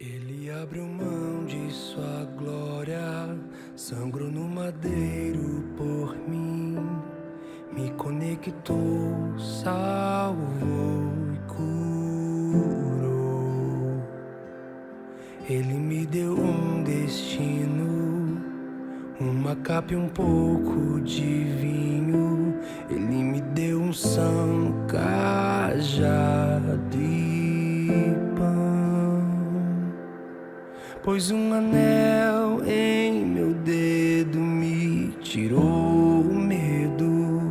Ele abriu mão de sua glória, sangrou no madeiro por mim, me conectou, salvou e curou. Ele me deu um destino, uma capa e um pouco de vinho. Ele me deu unção, cajado e pão. Pôs um anel em meu dedo, me tirou o medo.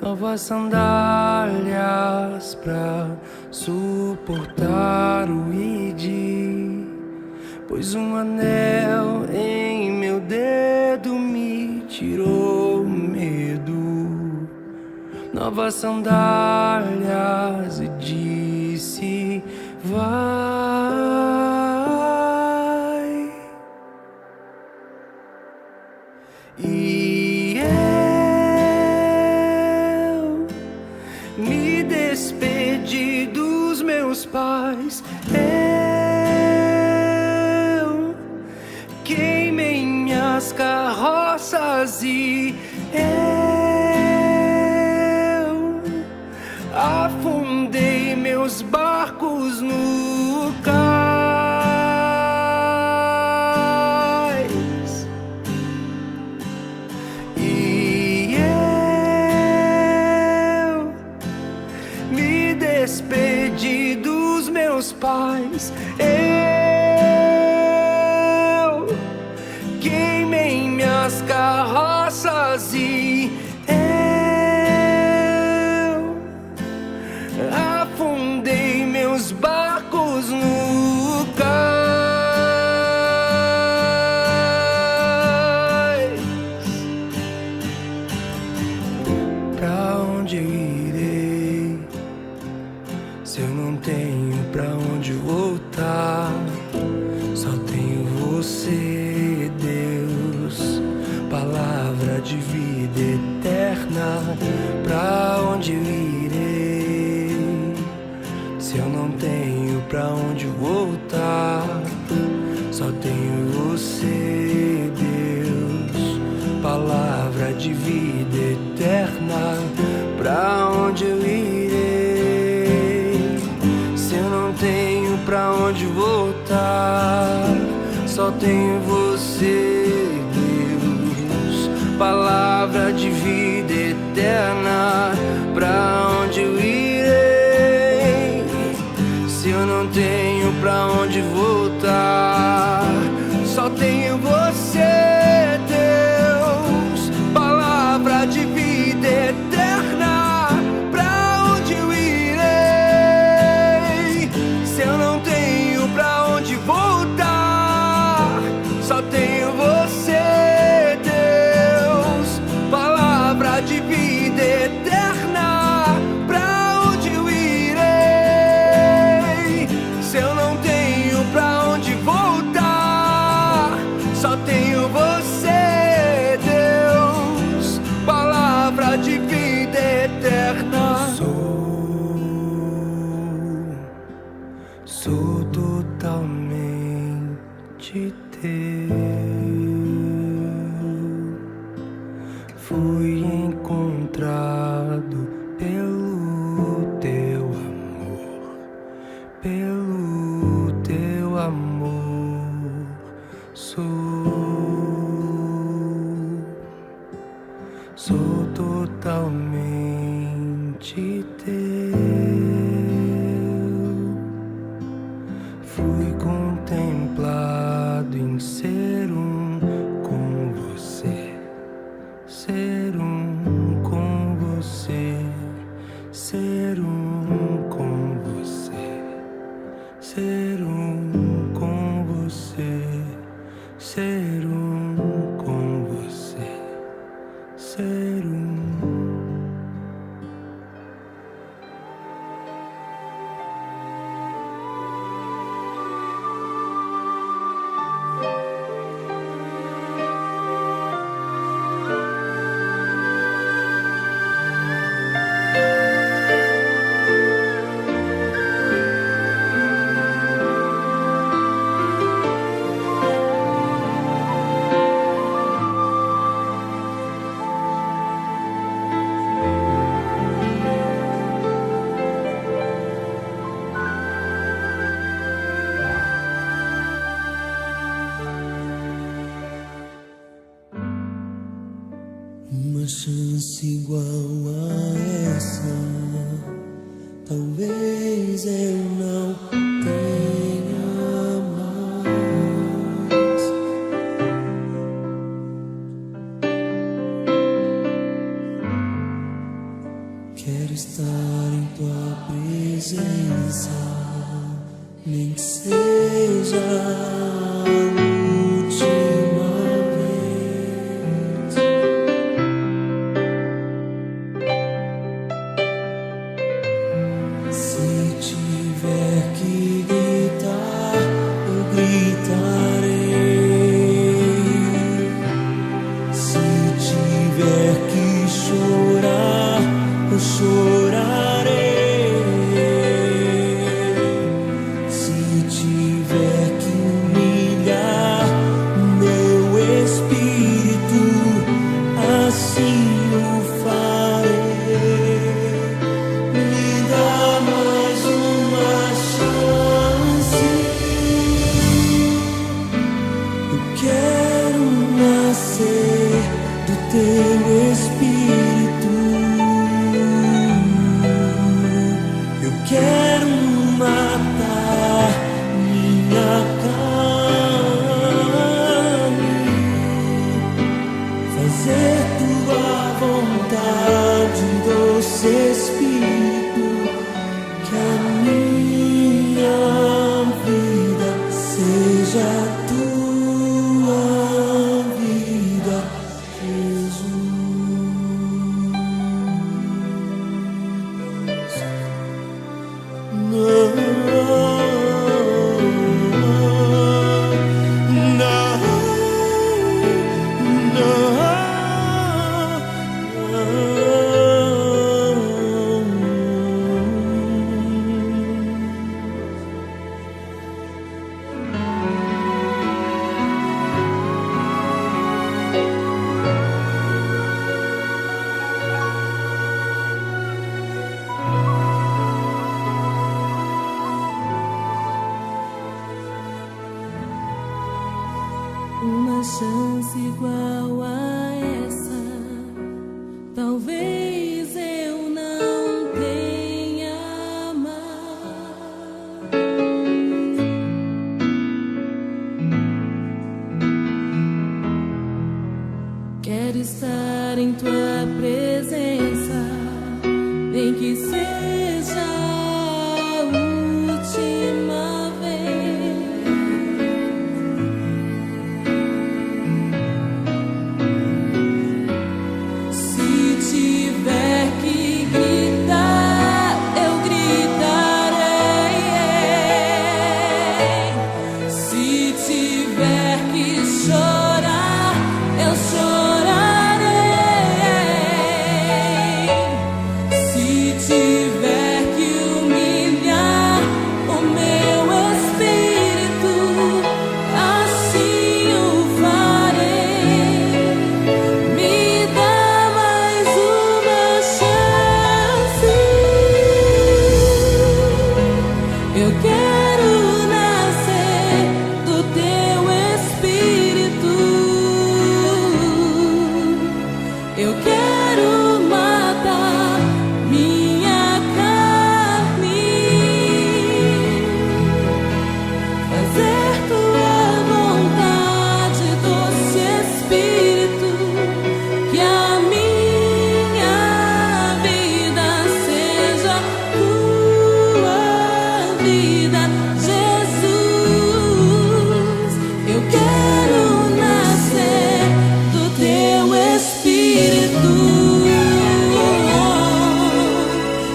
Novas sandálias pra suportar o id. Pôs um anel em meu dedo, me tirou o medo. Novas sandálias e disse: vai. E eu me despedi dos meus pais. Eu queimei minhas carroças e eu afundei meus barcos no cais. E eu me despedi dos meus pais. Eu queimei minhas carroças e eu afundei meus barcos no cais. Pra onde eu irei, se eu não tenho pra onde voltar? Só tenho você, Deus, palavra de vida eterna. Pra onde eu irei, se eu não tenho pra onde voltar? Só tenho você, Deus, palavra de vida eterna. Pra onde eu irei, se eu não tenho pra onde voltar? Só tenho você, Deus, palavra de vida eterna. Pra onde eu irei, se eu não tenho pra onde voltar? Só tenho você, Deus, palavra de vida eterna. Pra onde eu irei, se eu não tenho pra onde voltar? Só tenho você, Deus, palavra de vida eterna. Pra onde eu irei, se eu não tenho pra onde voltar? Só tenho você, Deus, palavra de vida eterna. Sou totalmente teu. Fui encontrado pelo teu amor, pelo teu amor. Sou totalmente teu. Fui contemplado em ser um com você, ser um com você, ser um com você, ser um com você, ser um com você, ser um. chance igual a essa, talvez eu não tenha mais. Quero estar em tua presença, nem que seja a última vez. Se tiver que gritar, eu gritarei. Se tiver que chorar, eu chorarei. Se tiver que humilhar meu espírito, assim o farei. Me dá mais uma chance. Eu quero nascer do teu espírito. Eu quero matar minha carne, fazer tua vontade, doce Espírito, que a minha vida seja tua vida, Jesus. Uma chance igual a essa, talvez eu não tenha mais. Quero estar em tua presença, nem que seja a última vez. Eu quero matar minha carne, fazer tua vontade, doce Espírito, que a minha vida seja tua vida, Jesus. Eu quero nascer do teu Espírito.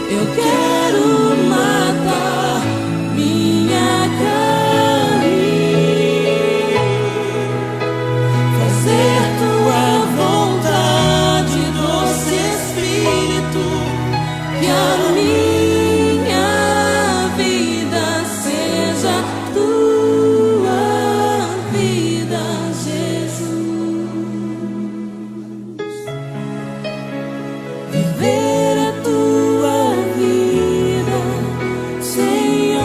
Eu quero matar minha carne, fazer tua vontade, doce Espírito, que a minha vida seja tua vida, Jesus. Viver a tua vida, Senhor.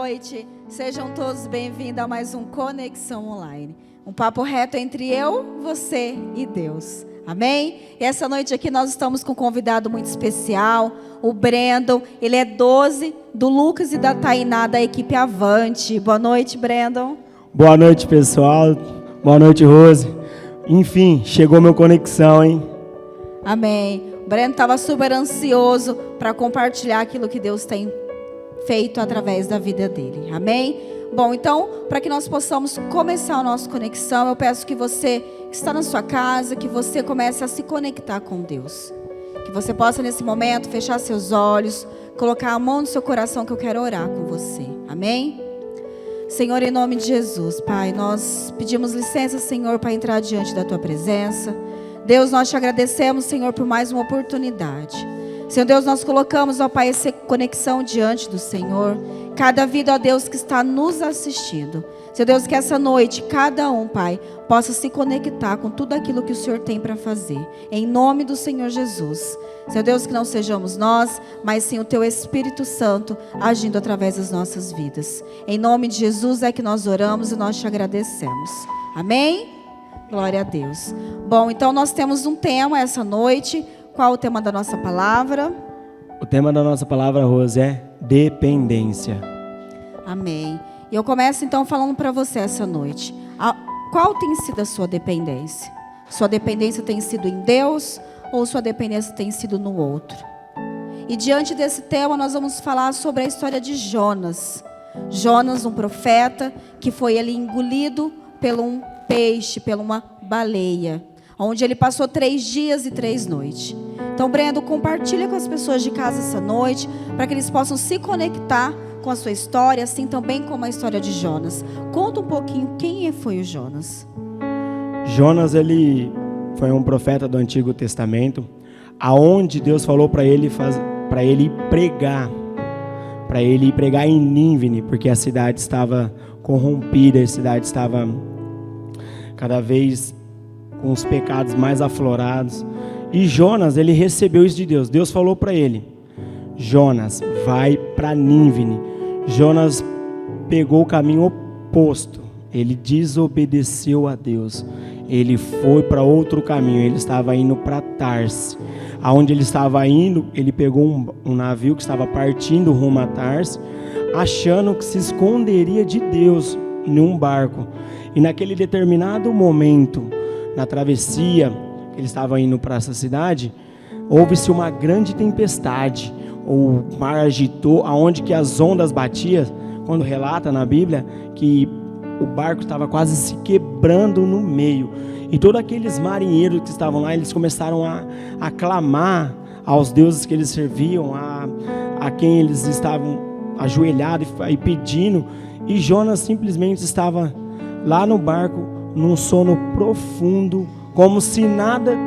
noite. Sejam todos bem-vindos a mais um Conexão Online. Um papo reto entre eu, você e Deus. Amém? E essa noite aqui nós estamos com um convidado muito especial, o Brandon. Ele é 12 do Lucas e da Tainá da equipe Avante. Boa noite, Brandon. Boa noite, pessoal. Boa noite, Rose. Enfim, chegou meu Conexão, hein? Amém. O Brandon estava super ansioso para compartilhar aquilo que Deus tem feito através da vida dele. Amém? Bom, então, para que nós possamos começar a nossa conexão, eu peço que você que está na sua casa, que você comece a se conectar com Deus. Que você possa, nesse momento, fechar seus olhos, colocar a mão no seu coração, que eu quero orar com você. Amém? Senhor, em nome de Jesus, Pai, nós pedimos licença, Senhor, para entrar diante da Tua presença. Deus, nós te agradecemos, Senhor, por mais uma oportunidade. Senhor Deus, nós colocamos, ó Pai, essa conexão diante do Senhor. Cada vida, ó Deus, que está nos assistindo. Senhor Deus, que essa noite, cada um, Pai, possa se conectar com tudo aquilo que o Senhor tem para fazer. Em nome do Senhor Jesus. Senhor Deus, que não sejamos nós, mas sim o Teu Espírito Santo agindo através das nossas vidas. Em nome de Jesus é que nós oramos e nós te agradecemos. Amém? Glória a Deus. Bom, então nós temos um tema essa noite. Qual o tema da nossa palavra? O tema da nossa palavra, Rose, é dependência. Amém. E eu começo então falando para você essa noite. Qual tem sido a sua dependência? Sua dependência tem sido em Deus ou sua dependência tem sido no outro? E diante desse tema nós vamos falar sobre a história de Jonas. Jonas, um profeta que foi ali engolido por um peixe, por uma baleia, onde ele passou 3 dias e 3 noites. Então, Brendo, compartilha com as pessoas de casa essa noite, para que eles possam se conectar com a sua história, assim também como a história de Jonas. Conta um pouquinho quem foi o Jonas. Jonas, ele foi um profeta do Antigo Testamento, aonde Deus falou para ele pregar em Nínive, porque a cidade estava corrompida, a cidade estava cada vez com os pecados mais aflorados. E Jonas, ele recebeu isso de Deus. Deus falou para ele: Jonas, vai para Nínive. Jonas pegou o caminho oposto. Ele desobedeceu a Deus. Ele foi para outro caminho. Ele estava indo para Tarsis. Aonde ele estava indo, ele pegou um navio que estava partindo rumo a Tarsis, achando que se esconderia de Deus num barco. E naquele determinado momento, na travessia, ele estava indo para essa cidade, houve-se uma grande tempestade. O mar agitou, aonde que as ondas batiam, quando relata na Bíblia que o barco estava quase se quebrando no meio. E todos aqueles marinheiros que estavam lá, eles começaram a clamar aos deuses que eles serviam, a quem eles estavam ajoelhados e pedindo. E Jonas simplesmente estava lá no barco, num sono profundo, como se nada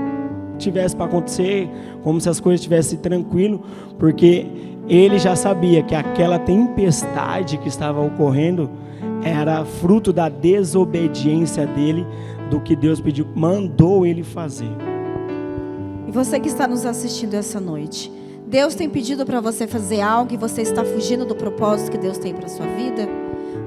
tivesse para acontecer, como se as coisas estivessem tranquilo, porque ele já sabia que aquela tempestade que estava ocorrendo era fruto da desobediência dele, do que Deus pediu, mandou ele fazer. E você que está nos assistindo essa noite, Deus tem pedido para você fazer algo e você está fugindo do propósito que Deus tem para a sua vida?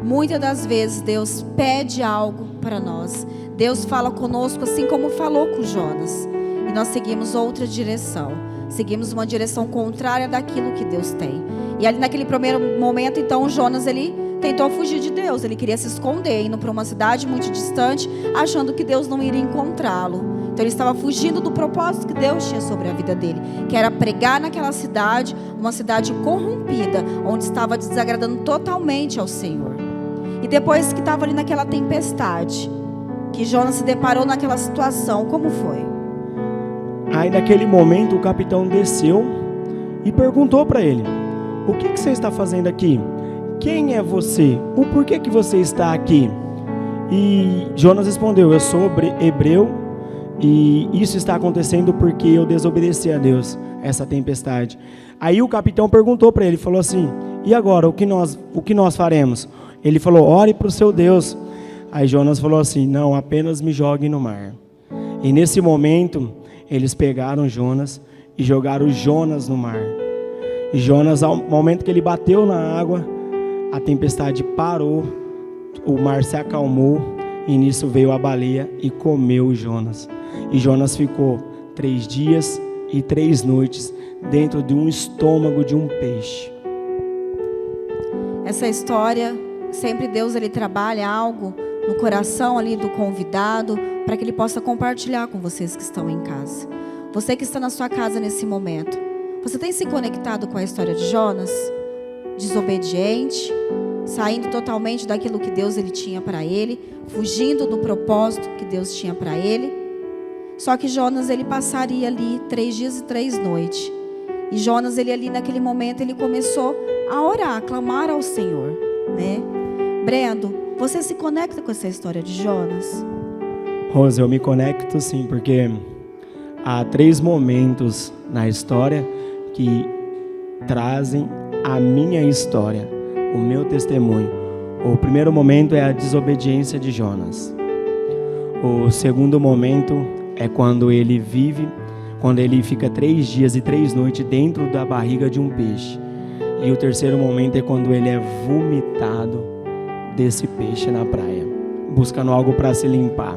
Muitas das vezes Deus pede algo para nós. Deus fala conosco assim como falou com Jonas. E nós seguimos outra direção. Seguimos uma direção contrária daquilo que Deus tem. E ali naquele primeiro momento, então, Jonas, ele tentou fugir de Deus. Ele queria se esconder, indo para uma cidade muito distante, achando que Deus não iria encontrá-lo. Então ele estava fugindo do propósito que Deus tinha sobre a vida dele, que era pregar naquela cidade, uma cidade corrompida, onde estava desagradando totalmente ao Senhor. E depois que estava ali naquela tempestade, que Jonas se deparou naquela situação, como foi? Aí naquele momento o capitão desceu e perguntou para ele: o que você está fazendo aqui? Quem é você? O porquê que você está aqui? E Jonas respondeu: eu sou hebreu e isso está acontecendo porque eu desobedeci a Deus, essa tempestade. Aí o capitão perguntou para ele, falou assim: e agora, o que nós faremos? Ele falou: ore para o seu Deus. Aí Jonas falou assim: não, apenas me jogue no mar. E nesse momento eles pegaram Jonas e jogaram Jonas no mar. E Jonas, ao momento que ele bateu na água, a tempestade parou, o mar se acalmou, e nisso veio a baleia e comeu Jonas. E Jonas ficou 3 dias e 3 noites dentro de um estômago de um peixe. Essa história, sempre Deus ele trabalha algo no coração ali do convidado, para que ele possa compartilhar com vocês que estão em casa. Você que está na sua casa nesse momento, você tem se conectado com a história de Jonas? Desobediente, saindo totalmente daquilo que Deus ele tinha para ele, fugindo do propósito que Deus tinha para ele. Só que Jonas ele passaria ali 3 dias e 3 noites. E Jonas ele ali naquele momento ele começou a orar, a clamar ao Senhor, né? Brendo, você se conecta com essa história de Jonas? Rose, eu me conecto sim, porque há 3 momentos na história que trazem a minha história, o meu testemunho. O primeiro momento é a desobediência de Jonas. O segundo momento é quando ele fica 3 dias e 3 noites dentro da barriga de um peixe. E o terceiro momento é quando ele é vomitado desse peixe na praia, buscando algo para se limpar.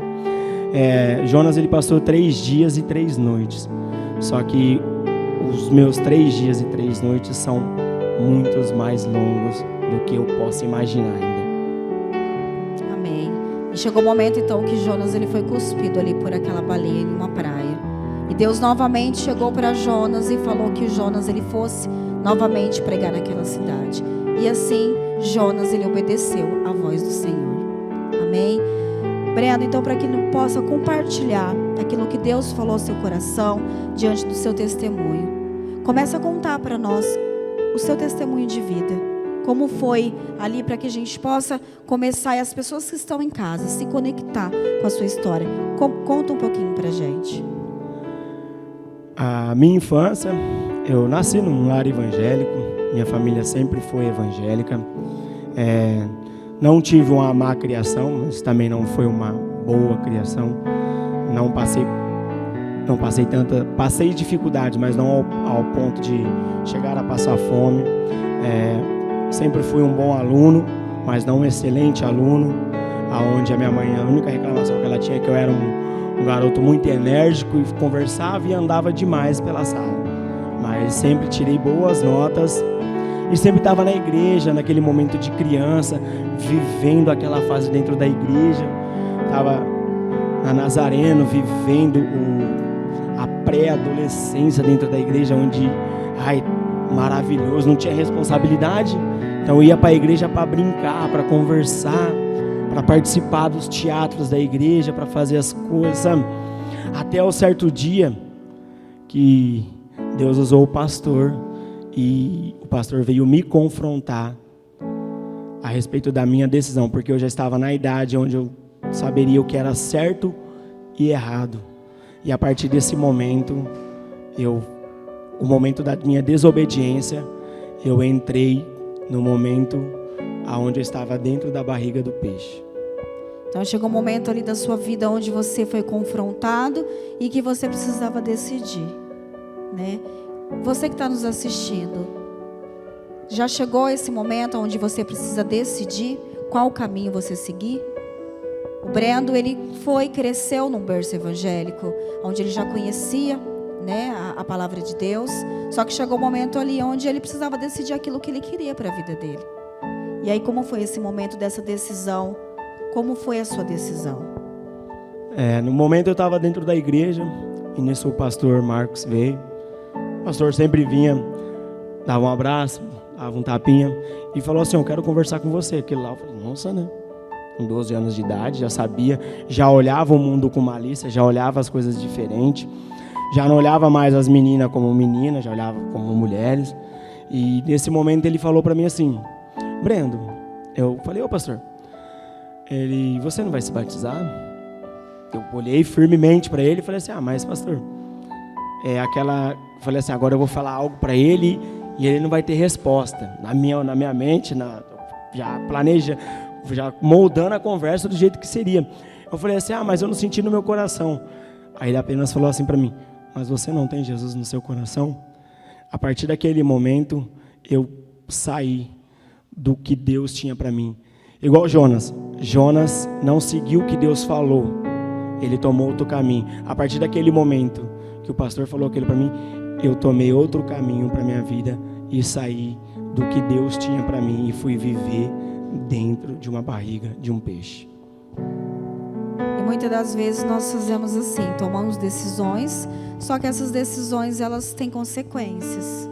Jonas ele passou 3 dias e 3 noites. Só que os meus 3 dias e 3 noites são muitos mais longos do que eu posso imaginar ainda. Amém. E chegou o momento então que Jonas ele foi cuspido ali por aquela baleia em uma praia. E Deus novamente chegou para Jonas e falou que Jonas ele fosse novamente pregar naquela cidade. E assim Jonas ele obedeceu à voz do Senhor. Amém. Brendo, então para que ele possa compartilhar aquilo que Deus falou ao seu coração diante do seu testemunho, começa a contar para nós o seu testemunho de vida. Como foi ali para que a gente possa começar e as pessoas que estão em casa se conectar com a sua história. Conta um pouquinho para a gente. A minha infância, eu nasci num lar evangélico, minha família sempre foi evangélica. Não tive uma má criação, mas também não foi uma boa criação. Passei dificuldade, mas não ao ponto de chegar a passar fome. Sempre fui um bom aluno, mas não um excelente aluno, aonde a minha mãe, a única reclamação que ela tinha é que eu era um garoto muito enérgico e conversava e andava demais pela sala. Mas sempre tirei boas notas e sempre estava na igreja, naquele momento de criança, vivendo aquela fase dentro da igreja. Estava na Nazareno, vivendo a pré-adolescência dentro da igreja, onde, maravilhoso, não tinha responsabilidade. Então eu ia para a igreja para brincar, para conversar, para participar dos teatros da igreja, para fazer as coisas, sabe? Até o certo dia que Deus usou o pastor e o pastor veio me confrontar a respeito da minha decisão, porque eu já estava na idade onde eu saberia o que era certo e errado. E a partir desse momento, o momento da minha desobediência, eu entrei no momento aonde eu estava dentro da barriga do peixe. Então chegou um momento ali da sua vida onde você foi confrontado e que você precisava decidir, né? Você que está nos assistindo, já chegou esse momento onde você precisa decidir qual caminho você seguir? O Brendo, ele cresceu num berço evangélico, onde ele já conhecia, né, a palavra de Deus, só que chegou um momento ali onde ele precisava decidir aquilo que ele queria para a vida dele. E aí, como foi esse momento dessa decisão? Como foi a sua decisão? No momento eu estava dentro da igreja, e nisso o pastor Marcos veio. O pastor sempre vinha, dava um abraço, dava um tapinha, e falou assim: eu quero conversar com você. Aquele lá, eu falei, nossa, né? Com 12 anos de idade, já sabia, já olhava o mundo com malícia, já olhava as coisas diferentes, já não olhava mais as meninas como meninas, já olhava como mulheres. E nesse momento ele falou para mim assim: Brendo, eu falei, ô pastor, você não vai se batizar? Eu olhei firmemente para ele e falei assim: mas pastor, falei assim, agora eu vou falar algo para ele e ele não vai ter resposta. Na minha mente, já planeja, já moldando a conversa do jeito que seria. Eu falei assim: mas eu não senti no meu coração. Aí ele apenas falou assim para mim: mas você não tem Jesus no seu coração? A partir daquele momento, eu saí do que Deus tinha para mim. Igual Jonas. Jonas não seguiu o que Deus falou. Ele tomou outro caminho. A partir daquele momento que o pastor falou aquilo para mim, eu tomei outro caminho para minha vida e saí do que Deus tinha para mim e fui viver dentro de uma barriga de um peixe. E muitas das vezes nós fazemos assim, tomamos decisões, só que essas decisões elas têm consequências.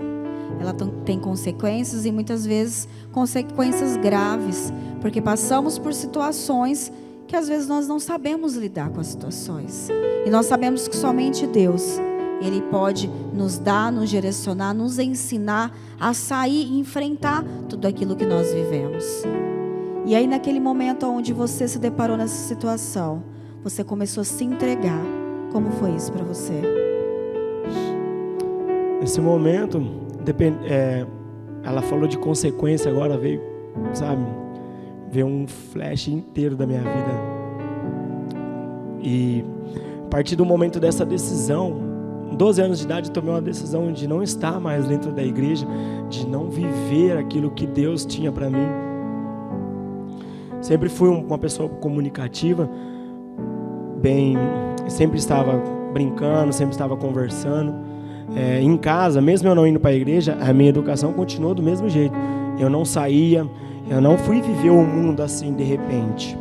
Ela tem consequências e muitas vezes consequências graves, porque passamos por situações que às vezes nós não sabemos lidar com as situações. E nós sabemos que somente Deus, Ele pode nos dar, nos direcionar, nos ensinar a sair e enfrentar tudo aquilo que nós vivemos. E aí naquele momento onde você se deparou nessa situação, você começou a se entregar. Como foi isso para você? Nesse momento, ela falou de consequência, agora veio, sabe, veio um flash inteiro da minha vida. E a partir do momento dessa decisão, 12 anos de idade, eu tomei uma decisão de não estar mais dentro da igreja, de não viver aquilo que Deus tinha para mim. Sempre fui uma pessoa comunicativa, sempre estava brincando, sempre estava conversando. Em casa, mesmo eu não indo para a igreja, a minha educação continuou do mesmo jeito. Eu não saía, eu não fui viver o mundo assim de repente.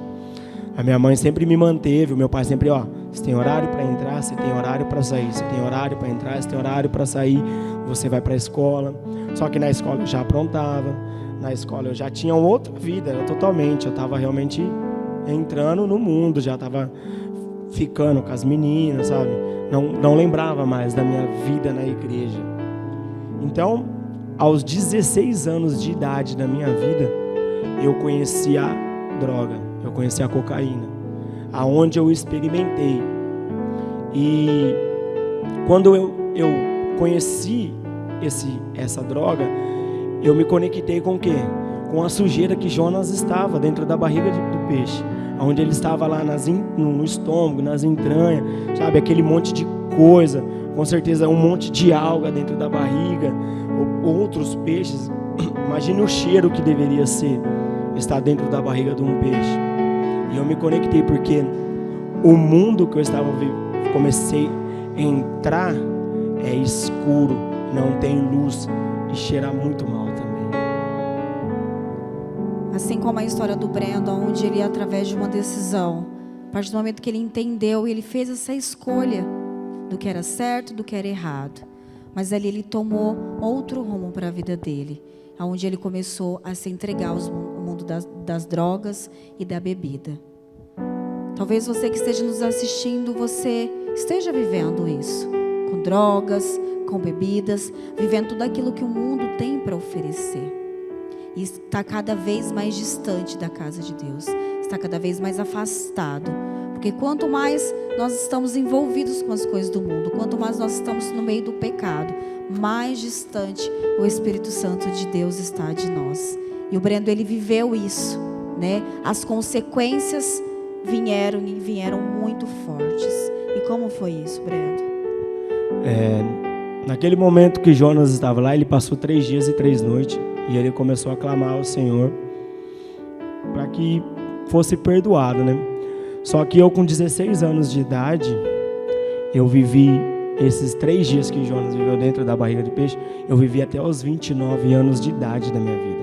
A minha mãe sempre me manteve, o meu pai sempre, você tem horário para entrar, você tem horário para sair, você tem horário para entrar, você tem horário para sair, você vai para a escola. Só que na escola eu já aprontava, na escola eu já tinha outra vida, eu estava realmente entrando no mundo, já estava ficando com as meninas, sabe? Não lembrava mais da minha vida na igreja. Então, aos 16 anos de idade da minha vida, eu conheci a droga, eu conheci a cocaína, aonde eu experimentei. E quando eu conheci essa droga, eu me conectei com o quê? Com a sujeira que Jonas estava dentro da barriga do peixe, onde ele estava lá no estômago, nas entranhas, sabe, aquele monte de coisa, com certeza um monte de alga dentro da barriga, outros peixes. Imagine o cheiro que deveria ser estar dentro da barriga de um peixe. E eu me conectei porque o mundo que eu estava vivendo, comecei a entrar, é escuro, não tem luz e cheira muito mal também. Assim como a história do Brandon, onde ele, através de uma decisão, a partir do momento que ele entendeu, ele fez essa escolha do que era certo, do que era errado. Mas ali ele tomou outro rumo para a vida dele, onde ele começou a se entregar ao mundo das drogas e da bebida. Talvez você que esteja nos assistindo, você esteja vivendo isso, com drogas, com bebidas, vivendo tudo aquilo que o mundo tem para oferecer. E está cada vez mais distante da casa de Deus, está cada vez mais afastado, porque quanto mais nós estamos envolvidos com as coisas do mundo, quanto mais nós estamos no meio do pecado, mais distante o Espírito Santo de Deus está de nós. E o Brendo, ele viveu isso, né? As consequências vieram muito fortes. E como foi isso, Brendo? Naquele momento que Jonas estava lá, ele passou 3 dias e 3 noites. E ele começou a clamar ao Senhor para que fosse perdoado, né? Só que eu, com 16 anos de idade, eu vivi esses 3 dias que Jonas viveu dentro da barriga de peixe, eu vivi até os 29 anos de idade da minha vida.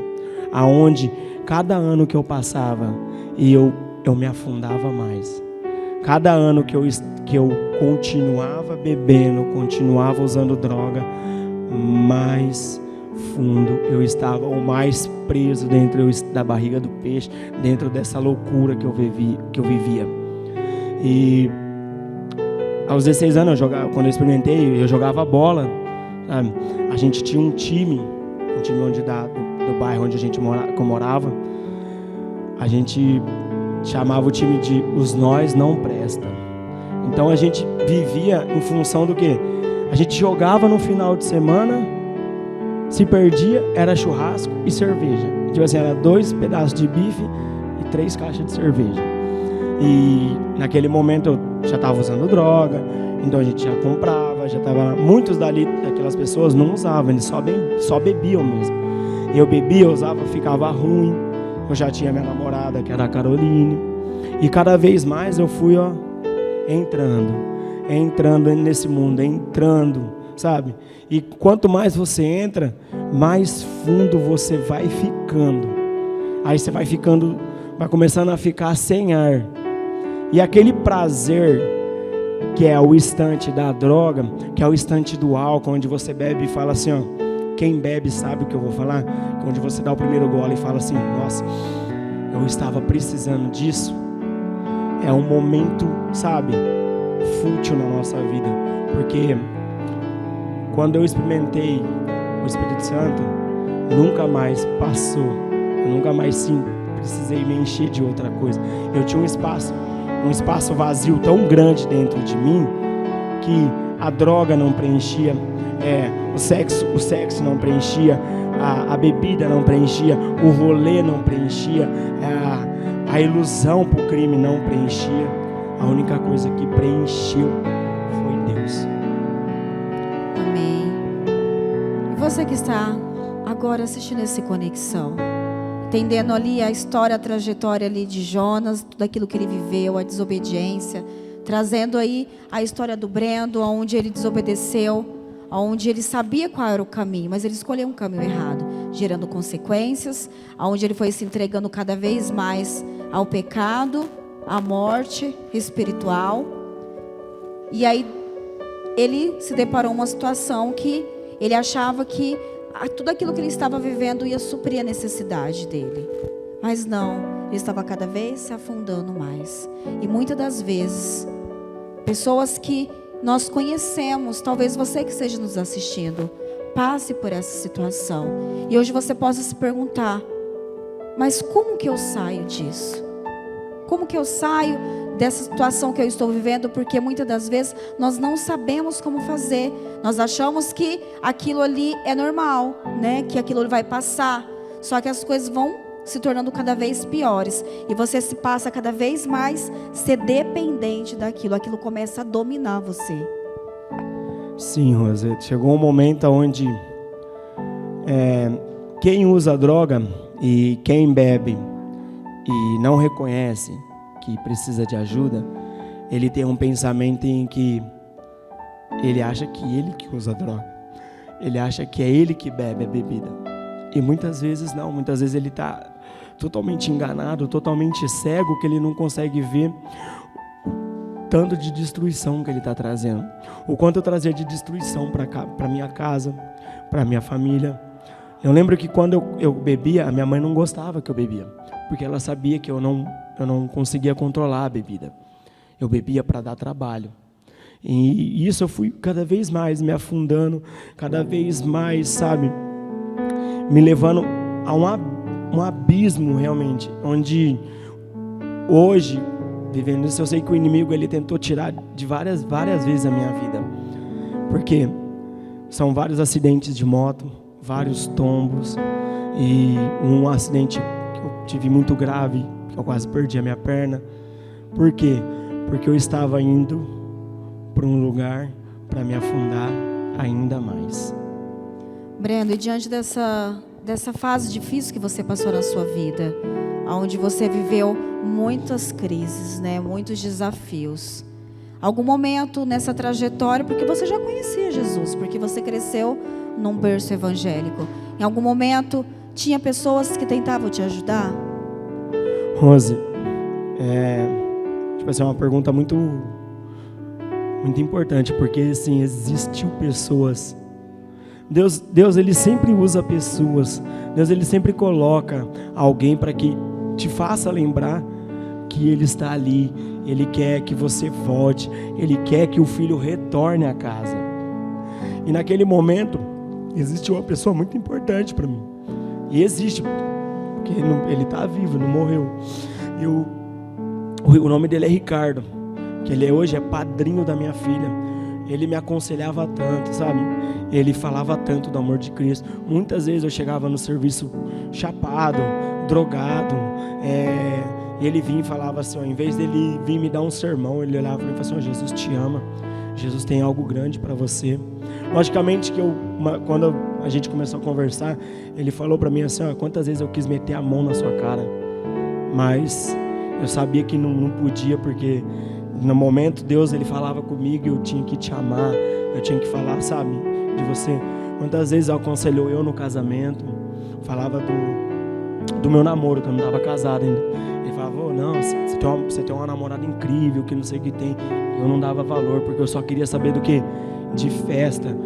Aonde cada ano que eu passava, eu me afundava mais. Cada ano que eu continuava bebendo, continuava usando droga, mais fundo eu estava, ou mais preso dentro da barriga do peixe, dentro dessa loucura que eu vivia. E aos 16 anos, quando eu experimentei, eu jogava bola, sabe? A gente tinha um time onde do bairro onde a gente morava, a gente chamava o time de Os Nós Não Presta. Então a gente vivia em função do quê? A gente jogava no final de semana. Se perdia, era churrasco e cerveja. Tipo assim, era 2 pedaços de bife e 3 caixas de cerveja. E naquele momento eu já estava usando droga, então a gente já comprava, já estava. Muitos daquelas pessoas não usavam, eles só bebiam mesmo. Eu bebia, eu usava, ficava ruim. Eu já tinha minha namorada, que era a Caroline. E cada vez mais eu fui, entrando nesse mundo, sabe? E quanto mais você entra, mais fundo você vai ficando. Aí você vai começando a ficar sem ar. E aquele prazer, que é o instante da droga, que é o instante do álcool, onde você bebe e fala assim, quem bebe sabe o que eu vou falar? Onde você dá o primeiro gole e fala assim, nossa, eu estava precisando disso. É um momento, sabe, fútil na nossa vida. Porque quando eu experimentei o Espírito Santo, nunca mais passou. Eu nunca mais precisei me encher de outra coisa. Eu tinha um espaço vazio tão grande dentro de mim que a droga não preenchia, o sexo não preenchia, a bebida não preenchia, o rolê não preenchia, a ilusão para o crime não preenchia. A única coisa que preencheu foi Deus. Amém. E você que está agora assistindo esse Conexão, entendendo ali a história, a trajetória ali de Jonas, tudo aquilo que ele viveu, a desobediência, trazendo aí a história do Brendo, onde ele desobedeceu, onde ele sabia qual era o caminho, mas ele escolheu um caminho errado, gerando consequências, onde ele foi se entregando cada vez mais ao pecado, à morte espiritual. E aí ele se deparou com uma situação que ele achava que tudo aquilo que ele estava vivendo ia suprir a necessidade dele. Mas não, ele estava cada vez se afundando mais. E muitas das vezes, pessoas que nós conhecemos, talvez você que esteja nos assistindo, passe por essa situação. E hoje você possa se perguntar, mas como que eu saio disso? Como que eu saio dessa situação que eu estou vivendo? Porque muitas das vezes nós não sabemos como fazer. Nós achamos que aquilo ali é normal, né? Que aquilo vai passar. Só que as coisas vão se tornando cada vez piores. E você se passa cada vez mais ser dependente daquilo. Aquilo começa a dominar você. Sim, Rosete. Chegou um momento onde quem usa droga e quem bebe e não reconhece que precisa de ajuda, ele tem um pensamento em que ele acha que ele que usa droga, ele acha que é ele que bebe a bebida, e muitas vezes não, muitas vezes ele está totalmente enganado, totalmente cego, que ele não consegue ver o tanto de destruição que ele está trazendo, o quanto eu trazia de destruição para minha casa, para minha família. Eu lembro que quando eu bebia, a minha mãe não gostava que eu bebia, porque ela sabia que eu não conseguia controlar a bebida. Eu bebia para dar trabalho. E isso eu fui cada vez mais me afundando, cada vez mais, sabe, me levando a um abismo realmente, onde hoje, vivendo isso, eu sei que o inimigo ele tentou tirar de várias vezes a minha vida. Porque são vários acidentes de moto, vários tombos, e um acidente que eu tive muito grave, que eu quase perdi a minha perna. Por quê? Porque eu estava indo para um lugar para me afundar ainda mais. Brendo, e diante dessa fase difícil que você passou na sua vida, onde você viveu muitas crises, né, muitos desafios, algum momento nessa trajetória, porque você já conhecia Jesus, porque você cresceu num berço evangélico, em algum momento tinha pessoas que tentavam te ajudar? Rose, é uma pergunta muito importante, porque assim, existiu pessoas. Deus ele sempre usa pessoas. Deus ele sempre coloca alguém para que te faça lembrar que Ele está ali. Ele quer que você volte. Ele quer que o filho retorne à casa. E naquele momento existe uma pessoa muito importante para mim. E existe, porque ele está vivo, não morreu. O nome dele é Ricardo, que ele hoje é padrinho da minha filha. Ele me aconselhava tanto, sabe? Ele falava tanto do amor de Cristo. Muitas vezes eu chegava no serviço chapado, drogado, e ele vinha e falava assim, ó, em vez dele vir me dar um sermão, ele olhava para mim e falava assim, ó, Jesus te ama, Jesus tem algo grande para você. Logicamente que quando a gente começou a conversar, ele falou para mim assim, ó, quantas vezes eu quis meter a mão na sua cara, mas eu sabia que não podia, porque no momento Deus ele falava comigo e eu tinha que te amar, eu tinha que falar, sabe, de você. Quantas vezes aconselhou eu no casamento, falava do meu namoro, que eu não estava casado ainda. Ele falava, oh, não, você tem uma namorada incrível, que não sei o que tem. Eu não dava valor, porque eu só queria saber do que? De festa.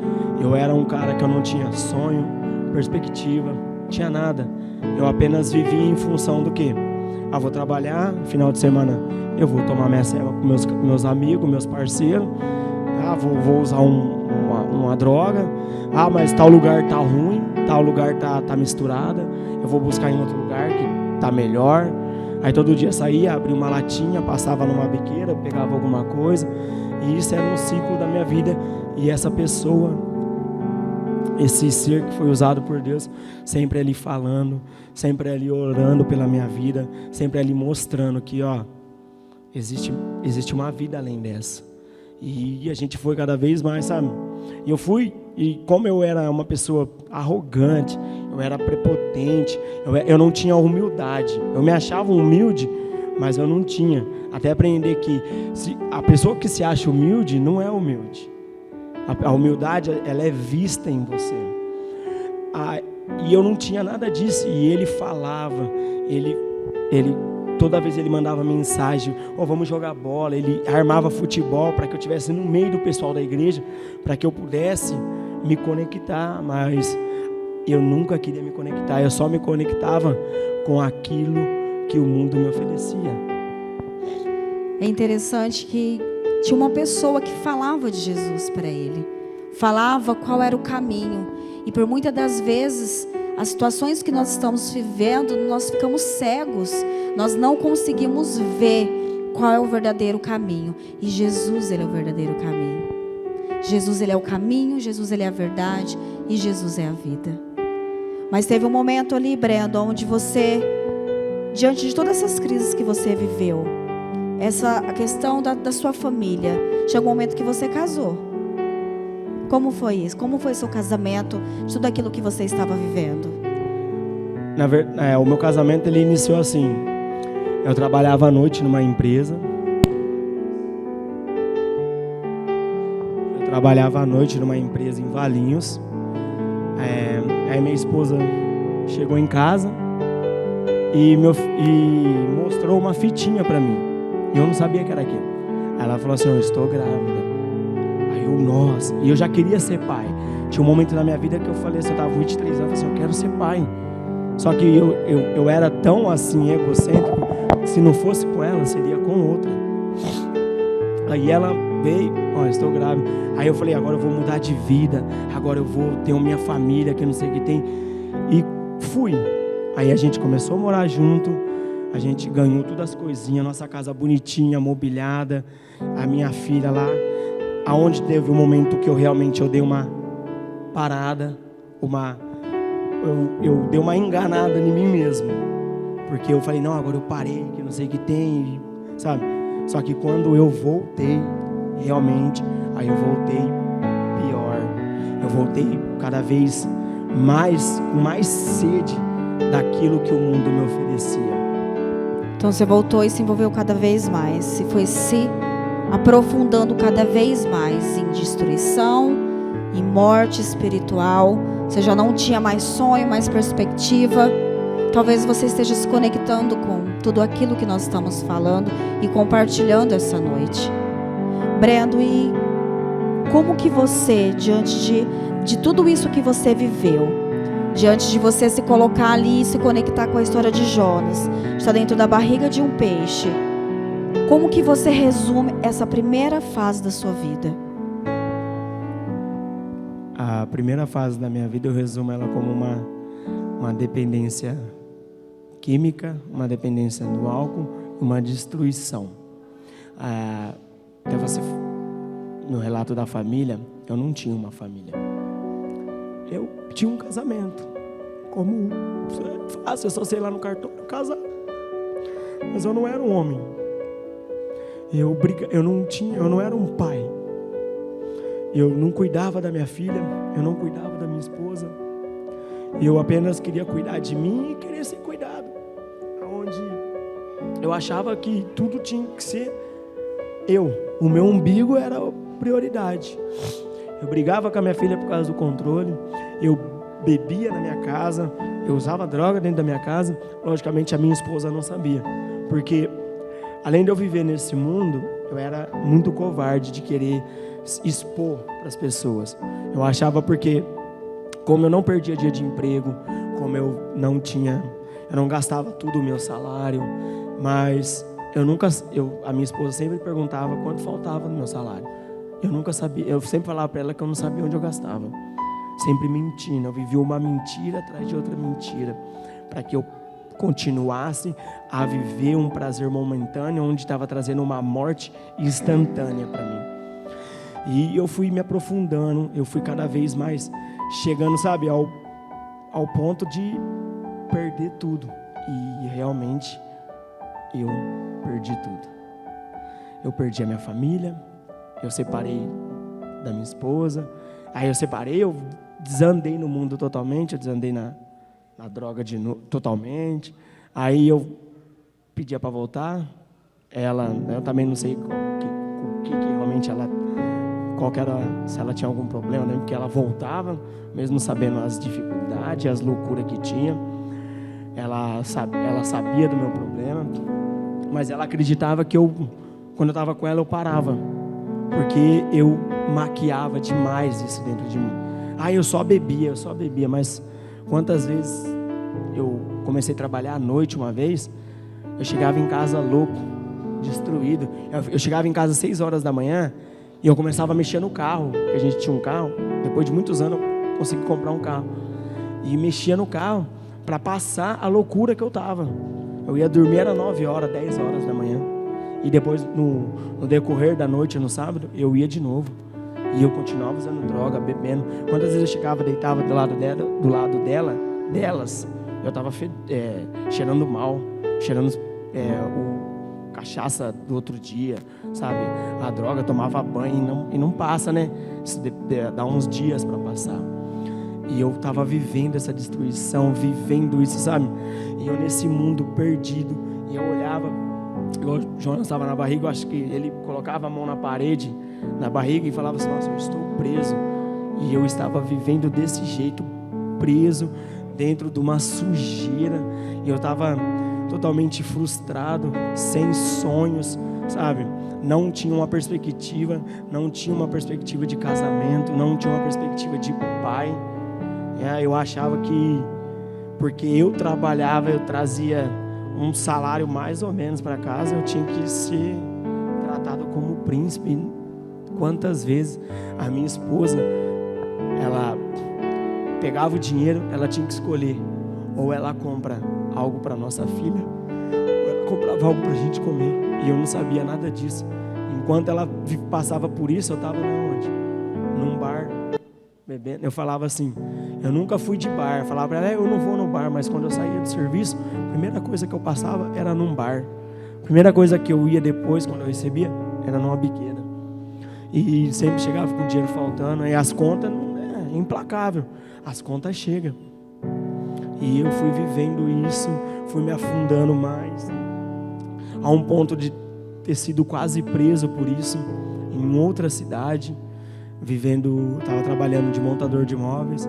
Eu era um cara que eu não tinha sonho, perspectiva, não tinha nada. Eu apenas vivia em função do quê? Vou trabalhar, final de semana eu vou tomar minha ceva com meus amigos, meus parceiros. Vou usar uma droga. Mas tal lugar tá ruim, tal lugar tá misturada. Eu vou buscar em outro lugar que tá melhor. Aí todo dia saía, abria uma latinha, passava numa biqueira, pegava alguma coisa. E isso era um ciclo da minha vida. E essa pessoa, esse ser que foi usado por Deus, sempre ali falando, sempre ali orando pela minha vida, sempre ali mostrando que, ó, existe uma vida além dessa. E a gente foi cada vez mais, sabe? E eu fui, e como eu era uma pessoa arrogante, eu era prepotente, eu não tinha humildade. Eu me achava humilde, mas eu não tinha. Até aprender que a pessoa que se acha humilde não é humilde. A humildade, ela é vista em você. E eu não tinha nada disso. E ele falava, ele toda vez ele mandava mensagem, vamos jogar bola. Ele armava futebol para que eu estivesse no meio do pessoal da igreja, para que eu pudesse me conectar, mas eu nunca queria me conectar, eu só me conectava com aquilo que o mundo me oferecia. É interessante que tinha uma pessoa que falava de Jesus para ele, falava qual era o caminho, e por muitas das vezes as situações que nós estamos vivendo, nós ficamos cegos, nós não conseguimos ver qual é o verdadeiro caminho. E Jesus, ele é o verdadeiro caminho. Jesus, ele é o caminho, Jesus, ele é a verdade e Jesus é a vida. Mas teve um momento ali, Brendo, onde você, diante de todas essas crises que você viveu, a questão da sua família, chegou um momento que você casou. Como foi isso? Como foi seu casamento, de tudo aquilo que você estava vivendo? O meu casamento ele iniciou assim. Eu trabalhava à noite numa empresa. Em Valinhos. Aí minha esposa chegou em casa e mostrou uma fitinha para mim. E eu não sabia que era aquilo. Aí ela falou assim, eu estou grávida. Nossa, e eu já queria ser pai. Tinha um momento na minha vida que eu falei assim, eu estava com 23 anos, eu falei assim, eu quero ser pai. Só que eu era tão assim, egocêntrico, se não fosse com ela, seria com outra. Aí ela veio, estou grávida. Aí eu falei, agora eu vou mudar de vida, agora eu vou ter minha família, que eu não sei o que tem. E fui. Aí a gente começou a morar junto, a gente ganhou todas as coisinhas, nossa casa bonitinha, mobiliada, a minha filha lá. Aonde teve um momento que eu realmente dei uma parada, eu dei uma enganada em mim mesmo, porque eu falei, não, agora eu parei, que não sei o que tem, sabe? Só que quando eu voltei, realmente, aí eu voltei pior, eu voltei cada vez com mais sede daquilo que o mundo me oferecia. Então você voltou e se envolveu cada vez mais, se foi aprofundando cada vez mais em destruição, em morte espiritual. Você já não tinha mais sonho, mais perspectiva. Talvez você esteja se conectando com tudo aquilo que nós estamos falando e compartilhando essa noite. Brendo, e como que você, diante de tudo isso que você viveu, diante de você se colocar ali e se conectar com a história de Jonas, está dentro da barriga de um peixe, como que você resume essa primeira fase da sua vida? A primeira fase da minha vida eu resumo ela como uma dependência química, uma dependência do álcool, uma destruição. Até você, no relato da família, eu não tinha uma família. Eu tinha um casamento comum, fácil, eu só sei lá no cartório casar. Mas eu não era um homem. Eu não era um pai. Eu não cuidava da minha filha, eu não cuidava da minha esposa. Eu apenas queria cuidar de mim e queria ser cuidado. Onde eu achava que tudo tinha que ser o meu umbigo era a prioridade. Eu brigava com a minha filha por causa do controle, eu bebia na minha casa, eu usava droga dentro da minha casa. Logicamente a minha esposa não sabia, porque além de eu viver nesse mundo, eu era muito covarde de querer expor para as pessoas. Eu achava, porque como eu não perdia dia de emprego, como eu não gastava tudo o meu salário, mas a minha esposa sempre perguntava quanto faltava no meu salário. Eu nunca sabia, eu sempre falava para ela que eu não sabia onde eu gastava. Sempre mentindo, eu vivia uma mentira atrás de outra mentira, para que eu continuasse a viver um prazer momentâneo, onde estava trazendo uma morte instantânea para mim. E eu fui me aprofundando, eu fui cada vez mais chegando, sabe, ao ponto de perder tudo. E realmente eu perdi tudo. Eu perdi a minha família, eu separei da minha esposa, aí eu desandei no mundo totalmente, eu desandei na droga totalmente. Aí eu pedia para voltar, eu também não sei o que realmente qual que era, se ela tinha algum problema, né? Porque ela voltava, mesmo sabendo as dificuldades, as loucuras que tinha. Ela sabia do meu problema, mas ela acreditava que quando eu estava com ela, eu parava, porque eu maquiava demais isso dentro de mim. Eu só bebia, mas quantas vezes eu comecei a trabalhar à noite uma vez, eu chegava em casa louco, destruído. Eu chegava em casa às 6 horas da manhã e eu começava a mexer no carro, porque a gente tinha um carro. Depois de muitos anos eu consegui comprar um carro. E mexia no carro para passar a loucura que eu estava. Eu ia dormir, era 9 horas, 10 horas da manhã. E depois, no decorrer da noite, no sábado, eu ia de novo. E eu continuava usando droga, bebendo. Quantas vezes eu chegava, deitava do lado delas, eu estava cheirando mal, cheirando cachaça do outro dia, sabe? A droga, tomava banho e não passa, né? Isso dá uns dias para passar. E eu estava vivendo essa destruição, vivendo isso, sabe? E eu nesse mundo perdido, e eu olhava, igual o Jonas estava na barriga, eu acho que ele colocava a mão na parede, na barriga, e falava assim: nossa, eu estou preso. E eu estava vivendo desse jeito, preso dentro de uma sujeira, e eu estava totalmente frustrado, sem sonhos, sabe? Não tinha uma perspectiva, de casamento, não tinha uma perspectiva de pai. Eu achava que porque eu trabalhava, eu trazia um salário mais ou menos para casa, eu tinha que ser tratado como príncipe. Quantas vezes a minha esposa, ela pegava o dinheiro, ela tinha que escolher: ou ela compra algo para nossa filha, ou ela comprava algo para a gente comer. E eu não sabia nada disso. Enquanto ela passava por isso, eu estava onde? Num bar, bebendo. Eu falava assim, eu nunca fui de bar. Eu falava para ela: eu não vou no bar. Mas quando eu saía do serviço, a primeira coisa que eu passava era num bar. A primeira coisa que eu ia depois, quando eu recebia, era numa biqueira. E sempre chegava com o dinheiro faltando. E as contas, é implacável. As contas chegam. E eu fui vivendo isso, fui me afundando mais, a um ponto de ter sido quase preso por isso, em outra cidade, estava trabalhando de montador de imóveis.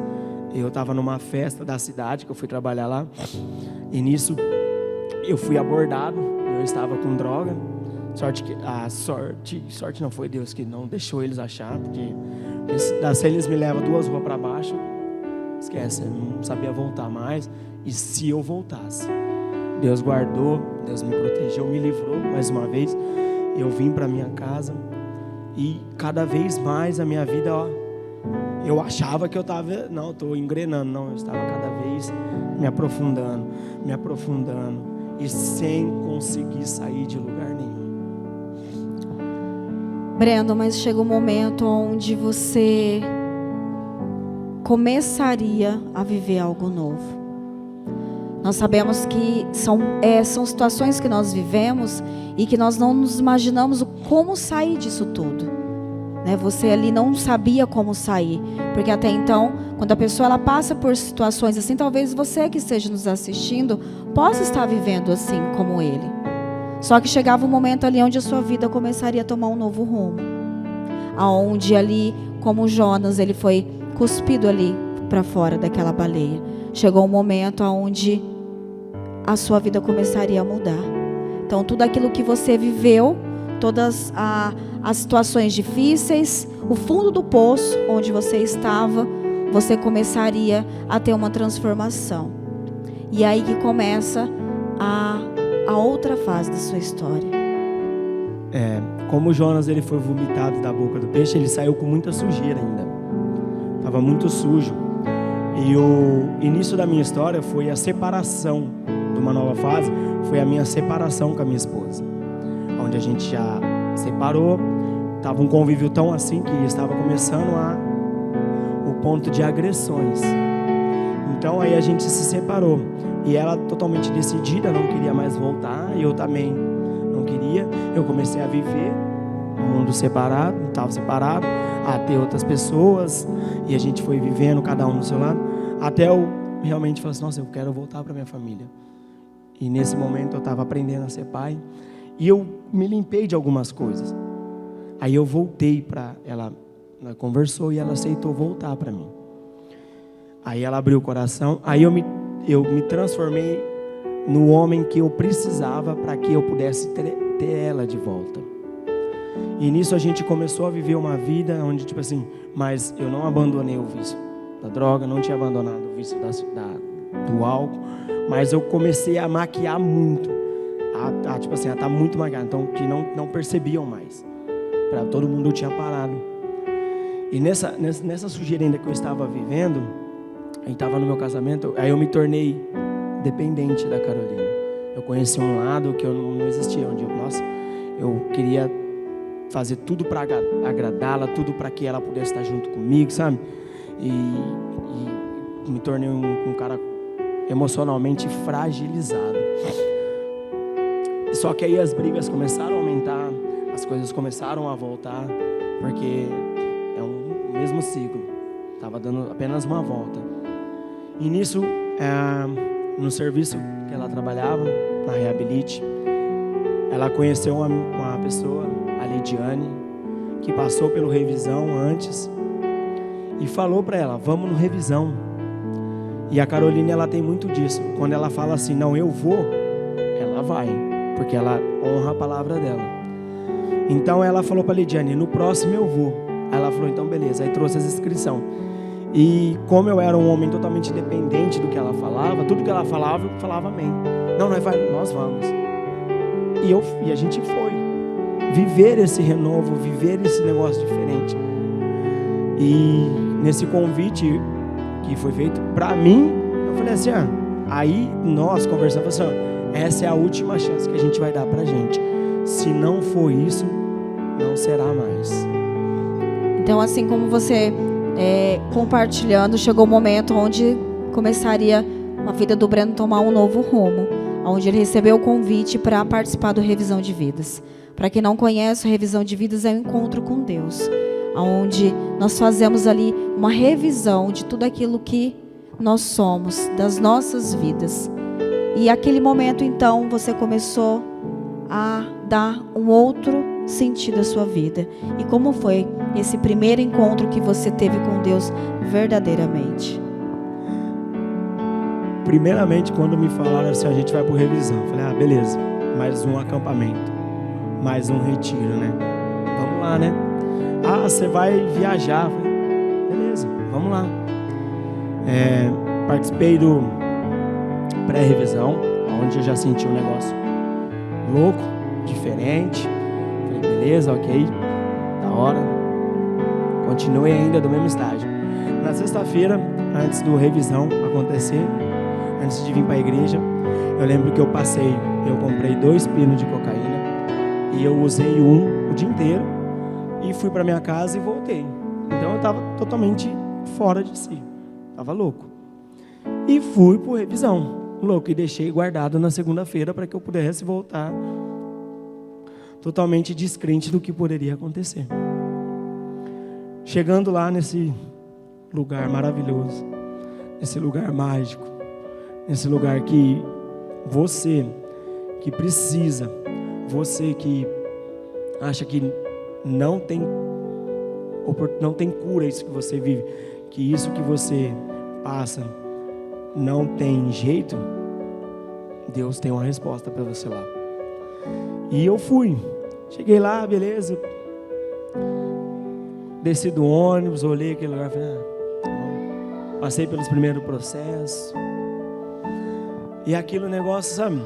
Eu estava numa festa da cidade, que eu fui trabalhar lá, e nisso eu fui abordado, eu estava com droga. Sorte não foi Deus que não deixou eles achar, porque se eles me levam 2 ruas para baixo, esquece, eu não sabia voltar mais. E se eu voltasse, Deus guardou, Deus me protegeu, me livrou mais uma vez. Eu vim para minha casa e cada vez mais a minha vida, eu achava que eu estou engrenando, não, eu estava cada vez me aprofundando e sem conseguir sair de lugar nenhum. Brandon, mas chega um momento onde você começaria a viver algo novo. Nós sabemos que são situações que nós vivemos e que nós não nos imaginamos como sair disso tudo. né? Você ali não sabia como sair, porque até então, quando a pessoa ela passa por situações assim, talvez você que esteja nos assistindo possa estar vivendo assim como ele. Só que chegava um momento ali onde a sua vida começaria a tomar um novo rumo, aonde ali, como Jonas, ele foi cuspido ali para fora daquela baleia. Chegou um momento onde a sua vida começaria a mudar. Então tudo aquilo que você viveu, todas as situações difíceis, o fundo do poço onde você estava, você começaria a ter uma transformação. E aí que começa a outra fase da sua história. Como Jonas ele foi vomitado da boca do peixe, ele saiu com muita sujeira ainda. Estava muito sujo. E o início da minha história foi a separação de uma nova fase, foi a minha separação com a minha esposa. Onde a gente já separou, estava um convívio tão assim que estava começando o ponto de agressões. Então aí a gente se separou. E ela totalmente decidida, não queria mais voltar, e eu também não queria. Eu comecei a viver um mundo separado, estava separado, a ter outras pessoas, e a gente foi vivendo, cada um no seu lado, até eu realmente falei assim, nossa, eu quero voltar para minha família. E nesse momento eu estava aprendendo a ser pai, e eu me limpei de algumas coisas. Aí eu voltei para ela conversou e ela aceitou voltar para mim. Aí ela abriu o coração, aí eu me transformei no homem que eu precisava para que eu pudesse ter ela de volta. E nisso a gente começou a viver uma vida onde, tipo assim, mas eu não abandonei o vício da droga, não tinha abandonado o vício do álcool, mas eu comecei a maquiar muito, tipo assim, a estar muito maquiado, então que não percebiam mais. Para todo mundo eu tinha parado. E nessa sujeira ainda que eu estava vivendo, a gente estava no meu casamento, aí eu me tornei dependente da Carolina. Eu conheci um lado que eu não existia, onde eu queria fazer tudo para agradá-la, tudo para que ela pudesse estar junto comigo, sabe? E me tornei um cara emocionalmente fragilizado. Só que aí as brigas começaram a aumentar, as coisas começaram a voltar, porque é o mesmo ciclo, estava dando apenas uma volta. E nisso, no serviço que ela trabalhava, na Reabilite, ela conheceu uma pessoa, a Lidiane, que passou pelo revisão antes, e falou para ela, vamos no revisão. E a Carolina, ela tem muito disso, quando ela fala assim, não, eu vou, ela vai, porque ela honra a palavra dela. Então ela falou para a Lidiane, no próximo eu vou. Aí ela falou, então beleza, aí trouxe as inscrições. E como eu era um homem totalmente dependente do que ela falava, tudo que ela falava, eu falava amém. Não, nós vamos. E a gente foi viver esse renovo, viver esse negócio diferente. E nesse convite que foi feito para mim, eu falei assim, aí nós conversamos assim, essa é a última chance que a gente vai dar pra gente. Se não for isso, não será mais. Então, assim como você compartilhando, chegou o momento onde começaria a vida do Breno tomar um novo rumo, onde ele recebeu o convite para participar do Revisão de Vidas. Para quem não conhece, o Revisão de Vidas é um encontro com Deus, onde nós fazemos ali uma revisão de tudo aquilo que nós somos, das nossas vidas. E aquele momento, então, você começou a dar um outro sentido à sua vida. E como foi esse primeiro encontro que você teve com Deus verdadeiramente? Primeiramente, quando me falaram assim, a gente vai por revisão, eu falei, beleza, mais um acampamento, mais um retiro, né? Vamos lá, né? Você vai viajar. Eu falei, beleza, vamos lá. Participei do pré-revisão, onde eu já senti um negócio louco, diferente. Falei, beleza, ok, da hora. Continuei ainda do mesmo estágio. Na sexta-feira, antes do revisão acontecer, antes de vir para a igreja, eu lembro que eu comprei 2 pinos de cocaína e eu usei o dia inteiro e fui para minha casa e voltei. Então eu estava totalmente fora de si, estava louco. E fui para a revisão, louco, e deixei guardado na segunda-feira para que eu pudesse voltar totalmente descrente do que poderia acontecer. Chegando lá nesse lugar maravilhoso, nesse lugar mágico, nesse lugar que você que precisa, você que acha que não tem cura isso que você vive, que isso que você passa não tem jeito, Deus tem uma resposta para você lá. E eu fui, cheguei lá, beleza, desci do ônibus, olhei aquele lugar, falei, passei pelos primeiros processos, e aquele negócio, sabe,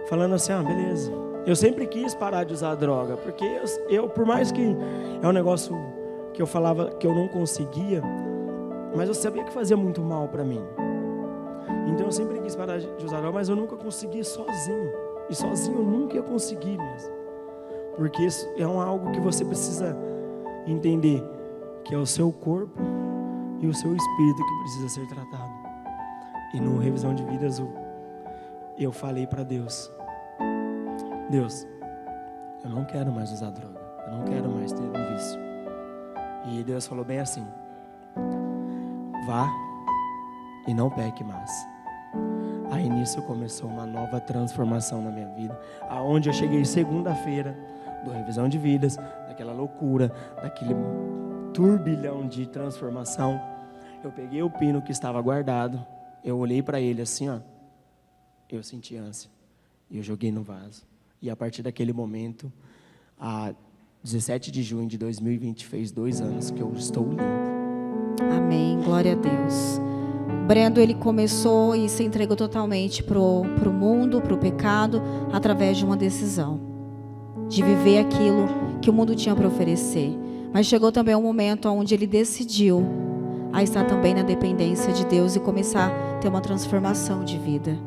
falando assim, beleza, eu sempre quis parar de usar droga, porque eu por mais que é um negócio que eu falava que eu não conseguia, mas eu sabia que fazia muito mal para mim. Então eu sempre quis parar de usar droga, mas eu nunca consegui sozinho. E sozinho eu nunca ia conseguir mesmo. Porque isso é algo que você precisa entender, que é o seu corpo e o seu espírito que precisa ser tratado. E no Revisão de Vidas eu falei para Deus, eu não quero mais usar droga, eu não quero mais ter um vício. E Deus falou bem assim, vá e não peque mais. Aí nisso começou uma nova transformação na minha vida, aonde eu cheguei segunda-feira do Revisão de Vidas, daquela loucura, daquele turbilhão de transformação. Eu peguei o pino que estava guardado, eu olhei para ele assim, eu senti ânsia e eu joguei no vaso. E a partir daquele momento, a 17 de junho de 2020 fez 2 anos que eu estou limpo. Amém, glória a Deus. Brendo, ele começou e se entregou totalmente pro mundo, pro pecado, através de uma decisão, de viver aquilo que o mundo tinha para oferecer. Mas chegou também um momento onde ele decidiu a estar também na dependência de Deus e começar a ter uma transformação de vida.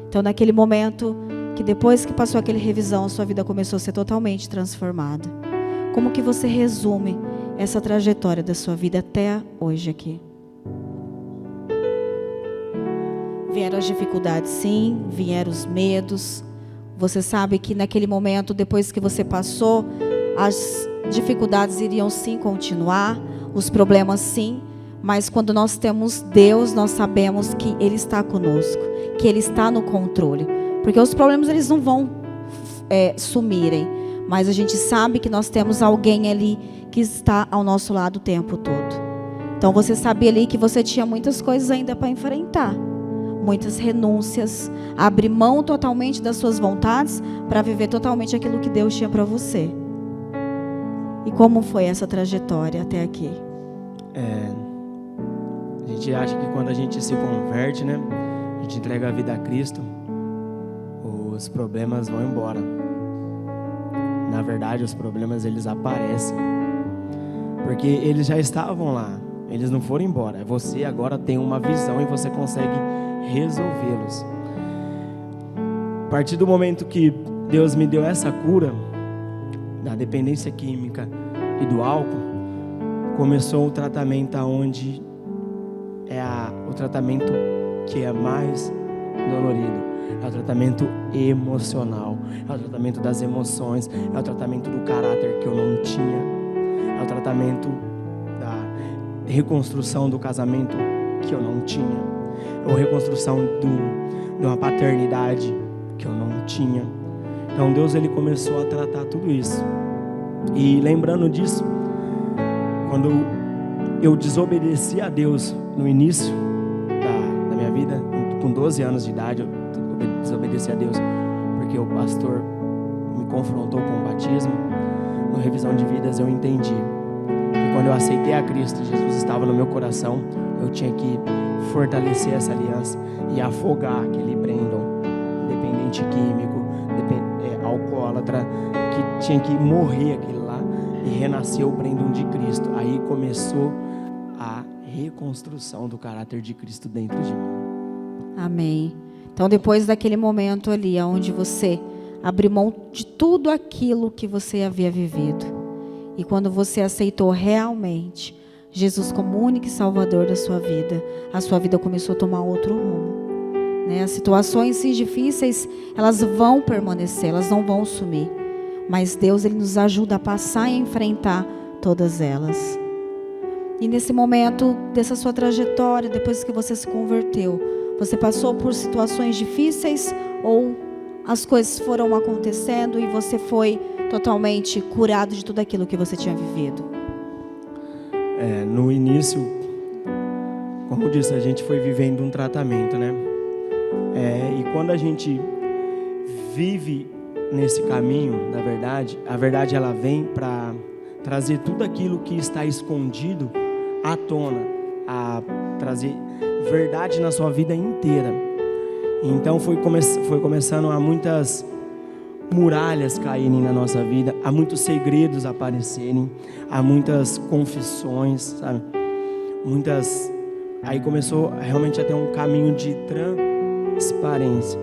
Então, naquele momento, que depois que passou aquele revisão, a sua vida começou a ser totalmente transformada. Como que você resume essa trajetória da sua vida até hoje aqui? Vieram as dificuldades, sim, vieram os medos. Você sabe que naquele momento, depois que você passou, as dificuldades iriam sim continuar, os problemas sim, mas quando nós temos Deus, nós sabemos que Ele está conosco, que Ele está no controle, porque os problemas eles não vão sumirem, mas a gente sabe que nós temos alguém ali que está ao nosso lado o tempo todo. Então você sabia ali que você tinha muitas coisas ainda para enfrentar, muitas renúncias, abrir mão totalmente das suas vontades para viver totalmente aquilo que Deus tinha para você. E como foi essa trajetória até aqui? A gente acha que quando a gente se converte, né, a gente entrega a vida a Cristo, os problemas vão embora. Na verdade, os problemas eles aparecem, porque eles já estavam lá, eles não foram embora. Você agora tem uma visão e você consegue resolvê-los. A partir do momento que Deus me deu essa cura da dependência química e do álcool, começou o tratamento onde o tratamento que é mais dolorido. É o tratamento emocional, é o tratamento das emoções, é o tratamento do caráter que eu não tinha, é o tratamento da reconstrução do casamento que eu não tinha, é a reconstrução de uma paternidade que eu não tinha. Então Deus ele começou a tratar tudo isso. E lembrando disso, quando eu desobedeci a Deus no início da minha vida, com 12 anos de idade, eu desobedeci a Deus porque o pastor me confrontou com o batismo. No Revisão de Vidas eu entendi que quando eu aceitei a Cristo, Jesus estava no meu coração, eu tinha que fortalecer essa aliança e afogar aquele Brandon dependente químico, alcoólatra, que tinha que morrer aquele lá e renascer o Brandon de Cristo. Aí começou a reconstrução do caráter de Cristo dentro de mim. Amém. Então depois daquele momento ali, onde você abriu mão de tudo aquilo que você havia vivido, e quando você aceitou realmente Jesus como único e salvador da sua vida, a sua vida começou a tomar outro rumo. As situações difíceis, elas vão permanecer, elas não vão sumir. Mas Deus ele nos ajuda a passar e enfrentar todas elas. E nesse momento dessa sua trajetória, depois que você se converteu, você passou por situações difíceis ou as coisas foram acontecendo e você foi totalmente curado de tudo aquilo que você tinha vivido? No início, como eu disse, a gente foi vivendo um tratamento, né? E quando a gente vive nesse caminho da verdade, a verdade ela vem para trazer tudo aquilo que está escondido à tona, a trazer verdade na sua vida inteira. Então foi começando a muitas muralhas caírem na nossa vida, há muitos segredos aparecerem, há muitas confissões, sabe? Aí começou realmente a ter um caminho de transparência.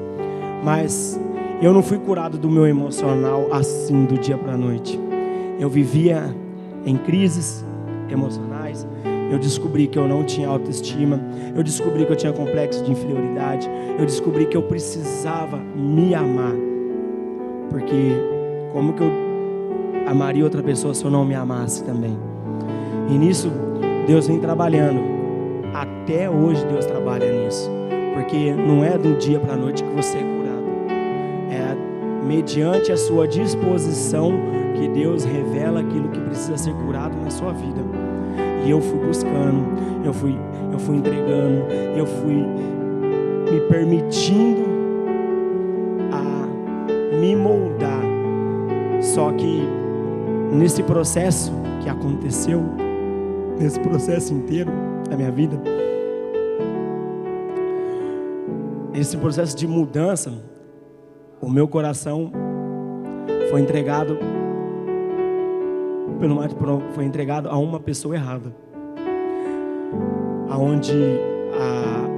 Mas eu não fui curado do meu emocional assim, do dia para a noite. Eu vivia em crises emocionais. Eu descobri que eu não tinha autoestima. Eu descobri que eu tinha complexo de inferioridade. Eu descobri que eu precisava me amar. Porque como que eu amaria outra pessoa se eu não me amasse também? E nisso, Deus vem trabalhando. Até hoje Deus trabalha nisso. Porque não é do dia para a noite que você é curado. É mediante a sua disposição que Deus revela aquilo que precisa ser curado na sua vida. E eu fui buscando, eu fui entregando, eu fui me permitindo a me moldar. Só que nesse processo que aconteceu, nesse processo inteiro da minha vida, esse processo de mudança, o meu coração foi entregado foi entregado a uma pessoa errada, aonde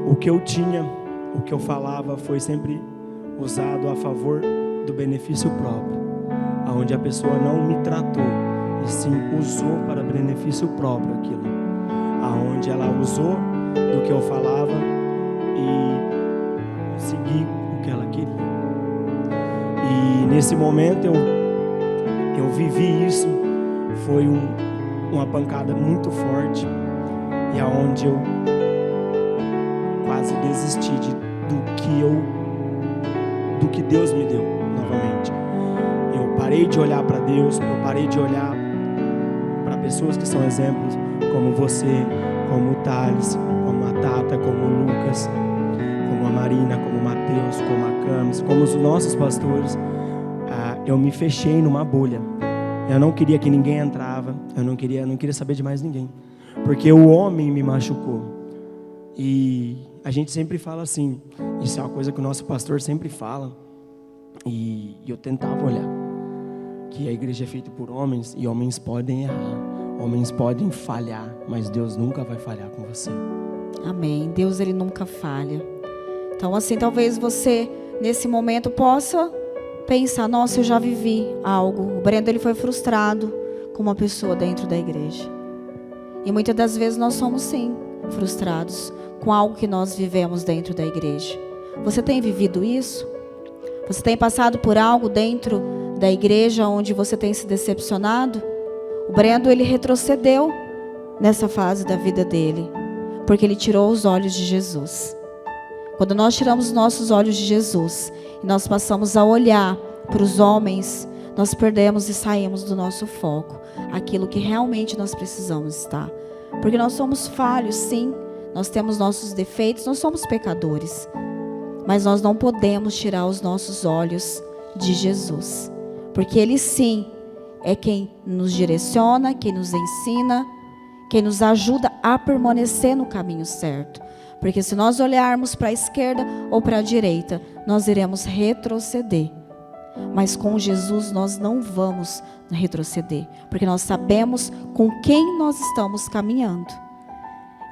o que eu tinha, o que eu falava foi sempre usado a favor do benefício próprio, aonde a pessoa não me tratou e sim usou para benefício próprio aquilo, aonde ela usou do que eu falava e segui o que ela queria. E nesse momento eu vivi isso. Foi uma pancada muito forte e aonde eu quase desisti do que Deus me deu novamente. Eu parei de olhar para Deus, eu parei de olhar para pessoas que são exemplos, como você, como o Thales, como a Tata, como o Lucas, como a Marina, como o Mateus, como a Camis, como os nossos pastores. Eu me fechei numa bolha. Eu não queria que ninguém entrava, eu não queria saber de mais ninguém, porque o homem me machucou. E a gente sempre fala assim, isso é uma coisa que o nosso pastor sempre fala, e eu tentava olhar, que a igreja é feita por homens, e homens podem errar, homens podem falhar, mas Deus nunca vai falhar com você. Amém, Deus ele nunca falha. Então assim, talvez você nesse momento possa pensar, nossa, eu já vivi algo. O Brendo ele foi frustrado com uma pessoa dentro da igreja. E muitas das vezes nós somos sim frustrados com algo que nós vivemos dentro da igreja. Você tem vivido isso? Você tem passado por algo dentro da igreja onde você tem se decepcionado? O Brendo ele retrocedeu nessa fase da vida dele, porque ele tirou os olhos de Jesus. Quando nós tiramos os nossos olhos de Jesus e nós passamos a olhar para os homens, nós perdemos e saímos do nosso foco, aquilo que realmente nós precisamos estar. Porque nós somos falhos, sim, nós temos nossos defeitos, nós somos pecadores. Mas nós não podemos tirar os nossos olhos de Jesus. Porque Ele sim é quem nos direciona, quem nos ensina, quem nos ajuda a permanecer no caminho certo. Porque se nós olharmos para a esquerda ou para a direita, nós iremos retroceder. Mas com Jesus nós não vamos retroceder, porque nós sabemos com quem nós estamos caminhando.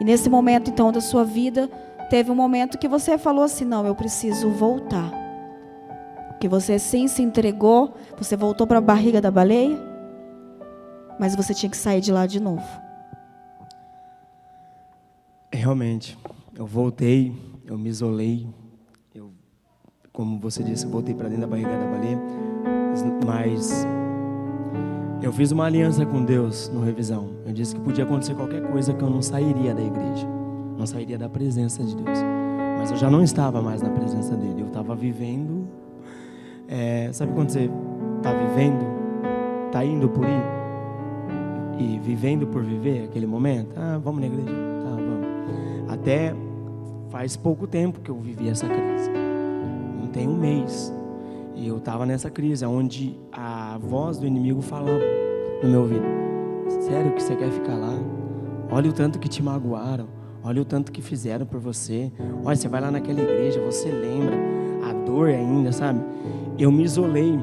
E nesse momento então da sua vida, teve um momento que você falou assim, não, eu preciso voltar. Que você sim se entregou, você voltou para a barriga da baleia, mas você tinha que sair de lá de novo. Realmente. Eu voltei, eu me isolei, como você disse, eu voltei para dentro da barriga da baleia, mas Eu fiz uma aliança com Deus no revisão. Eu disse que podia acontecer qualquer coisa, que eu não sairia da igreja, não sairia da presença de Deus. Mas eu já não estava mais na presença dele. Eu estava vivendo. Sabe quando você está vivendo, está indo por ir e vivendo por viver aquele momento? Vamos na igreja? Tá, vamos. Até faz pouco tempo que eu vivi essa crise. Não tem um mês. E eu estava nessa crise, onde a voz do inimigo falava no meu ouvido: sério que você quer ficar lá? Olha o tanto que te magoaram, olha o tanto que fizeram por você. Olha, você vai lá naquela igreja, você lembra a dor ainda, sabe? Eu me isolei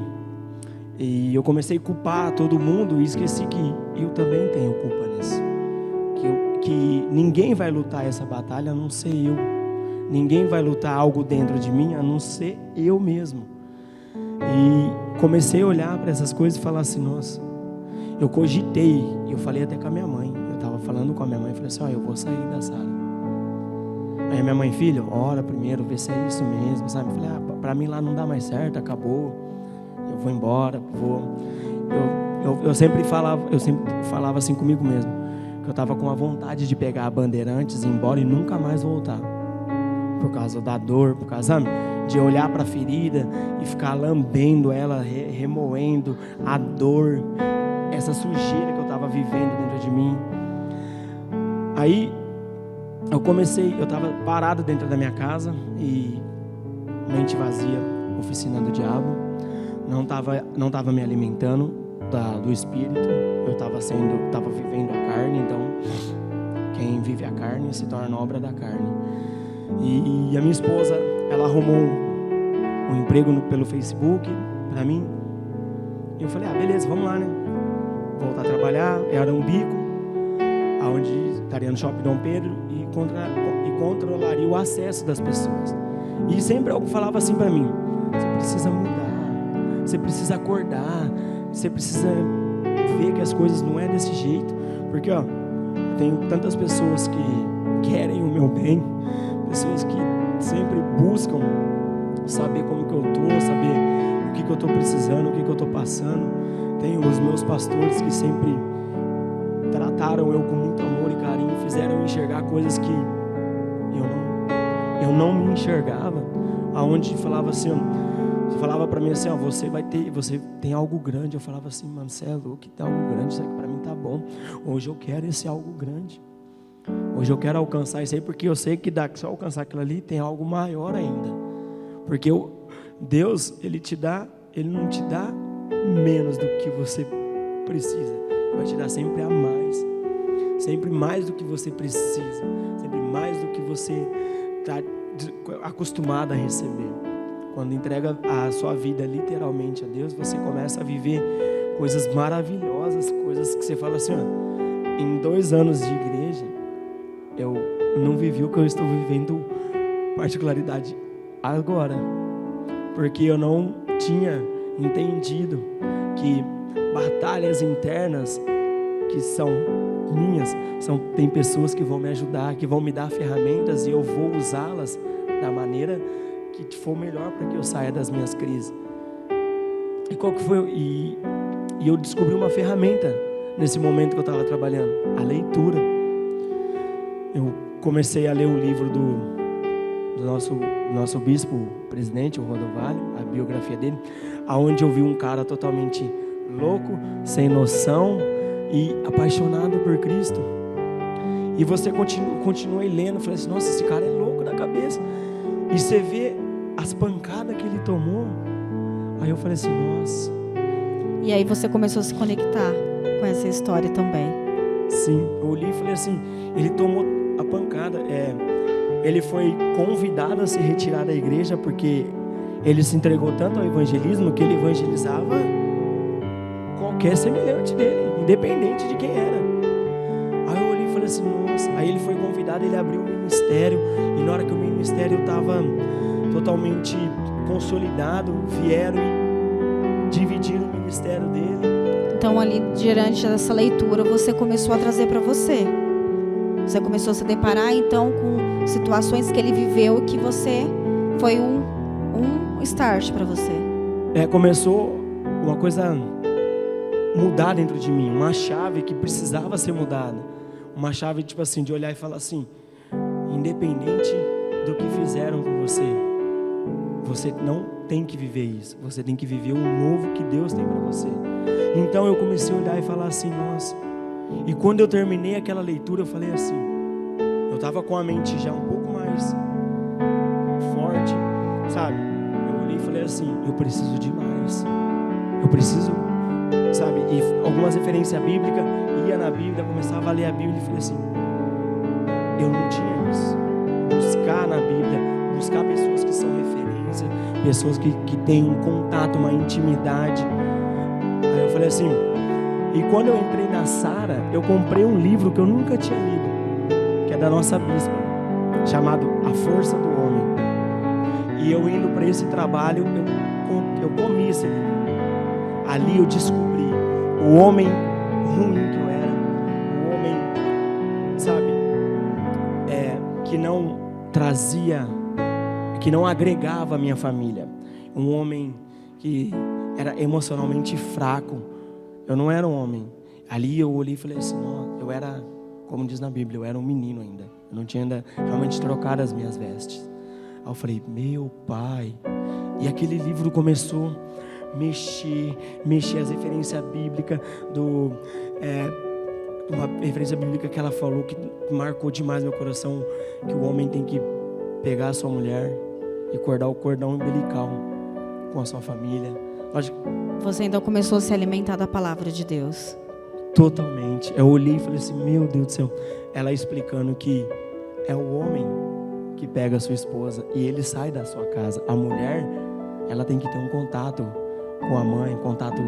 e eu comecei a culpar todo mundo e esqueci que eu também tenho culpa nisso. Que ninguém vai lutar essa batalha a não ser eu. Ninguém vai lutar algo dentro de mim a não ser eu mesmo. E comecei a olhar para essas coisas e falar assim: nossa, eu cogitei, eu falei até com a minha mãe. Eu estava falando com a minha mãe e falei assim: eu vou sair da sala. Aí a minha mãe: filho, ora primeiro, vê se é isso mesmo, sabe? Eu falei: para mim lá não dá mais certo, acabou, eu vou embora, vou. Eu sempre falava assim comigo mesmo, que eu estava com a vontade de pegar a Bandeirantes, ir embora e nunca mais voltar. Por causa da dor, por causa, sabe, de olhar para a ferida e ficar lambendo ela, remoendo a dor, essa sujeira que eu estava vivendo dentro de mim. Aí eu estava parado dentro da minha casa e mente vazia, oficina do diabo, não estava me alimentando do espírito, eu estava vivendo a carne. Então quem vive a carne se torna obra da carne. E a minha esposa, ela arrumou um emprego pelo Facebook para mim. E eu falei: beleza, vamos lá, né? Voltar a trabalhar. Era um bico, onde estaria no Shopping Dom Pedro e controlaria o acesso das pessoas. E sempre algo falava assim para mim: você precisa mudar, você precisa acordar, você precisa ver que as coisas não é desse jeito. Porque tem tantas pessoas que querem o meu bem, pessoas que sempre buscam saber como que eu estou, saber o que eu estou precisando, o que eu estou passando. Tem os meus pastores que sempre trataram eu com muito amor e carinho, fizeram eu enxergar coisas que eu não me enxergava, aonde falava assim, você falava para mim assim: você tem algo grande. Eu falava assim: mano, você é louco, que tem algo grande, isso aqui para mim tá bom. Hoje eu quero esse algo grande. Hoje eu quero alcançar isso aí, porque eu sei que se eu alcançar aquilo ali, tem algo maior ainda. Porque Deus, Ele não te dá menos do que você precisa. Ele vai te dar sempre a mais. Sempre mais do que você precisa. Sempre mais do que você está acostumado a receber. Quando entrega a sua vida literalmente a Deus, você começa a viver coisas maravilhosas, coisas que você fala assim: em 2 anos de igreja, eu não vivi o que eu estou vivendo, particularidade agora, porque eu não tinha entendido que batalhas internas que são minhas, tem pessoas que vão me ajudar, que vão me dar ferramentas, e eu vou usá-las da maneira que for melhor para que eu saia das minhas crises. E qual que foi? E eu descobri uma ferramenta nesse momento que eu estava trabalhando: a leitura. Eu comecei a ler o livro do nosso bispo presidente, o Rodovalho, a biografia dele, aonde eu vi um cara totalmente louco, sem noção e apaixonado por Cristo. E você continua lendo, falei assim: nossa, esse cara é louco da cabeça. E você vê as pancadas que ele tomou. Aí eu falei assim: nossa. E aí você começou a se conectar com essa história também. Sim, eu olhei e falei assim: ele tomou a pancada. Ele foi convidado a se retirar da igreja porque ele se entregou tanto ao evangelismo que ele evangelizava qualquer semelhante dele, independente de quem era. Aí eu olhei e falei assim: nossa. Aí ele foi convidado, ele abriu o ministério, e na hora que o ministério estava totalmente consolidado, vieram e dividiram o ministério dele. Então ali, diante dessa leitura, você começou a trazer para você. Você começou a se deparar então com situações que ele viveu, que você foi um start para você. Começou uma coisa mudar dentro de mim, uma chave que precisava ser mudada, uma chave tipo assim, de olhar e falar assim, independente do que fizeram com você, você não tem que viver isso, você tem que viver o novo que Deus tem para você. Então eu comecei a olhar e falar assim, nossa, e quando eu terminei aquela leitura eu falei assim, eu estava com a mente já um pouco mais forte, sabe, eu olhei e falei assim, eu preciso de mais, eu preciso, sabe, e algumas referências bíblicas, ia na Bíblia, começava a ler a Bíblia e falei assim, eu não tinha isso, buscar na Bíblia, buscar pessoas que são referência, pessoas que têm um contato, uma intimidade. Aí eu falei assim, e quando eu entrei na Sara, eu comprei um livro que eu nunca tinha lido, que é da nossa bispa, chamado A Força do Homem. E eu indo para esse trabalho, eu comi esse livro. Ali eu descobri o homem ruim que eu era, o homem, sabe, que não trazia, que não agregava a minha família, um homem que era emocionalmente fraco. Eu não era um homem. Ali eu olhei e falei assim, não, eu era, como diz na Bíblia, eu era um menino ainda, eu não tinha ainda realmente trocado as minhas vestes. Aí eu falei, meu pai, e aquele livro começou a mexer as referências bíblicas uma referência bíblica que ela falou que marcou demais meu coração, que o homem tem que pegar a sua mulher e cortar o cordão umbilical com a sua família. Você ainda começou a se alimentar da palavra de Deus? Totalmente. Eu olhei e falei assim, meu Deus do céu. Ela explicando que é o homem que pega a sua esposa e ele sai da sua casa. A mulher, ela tem que ter um contato com a mãe, contato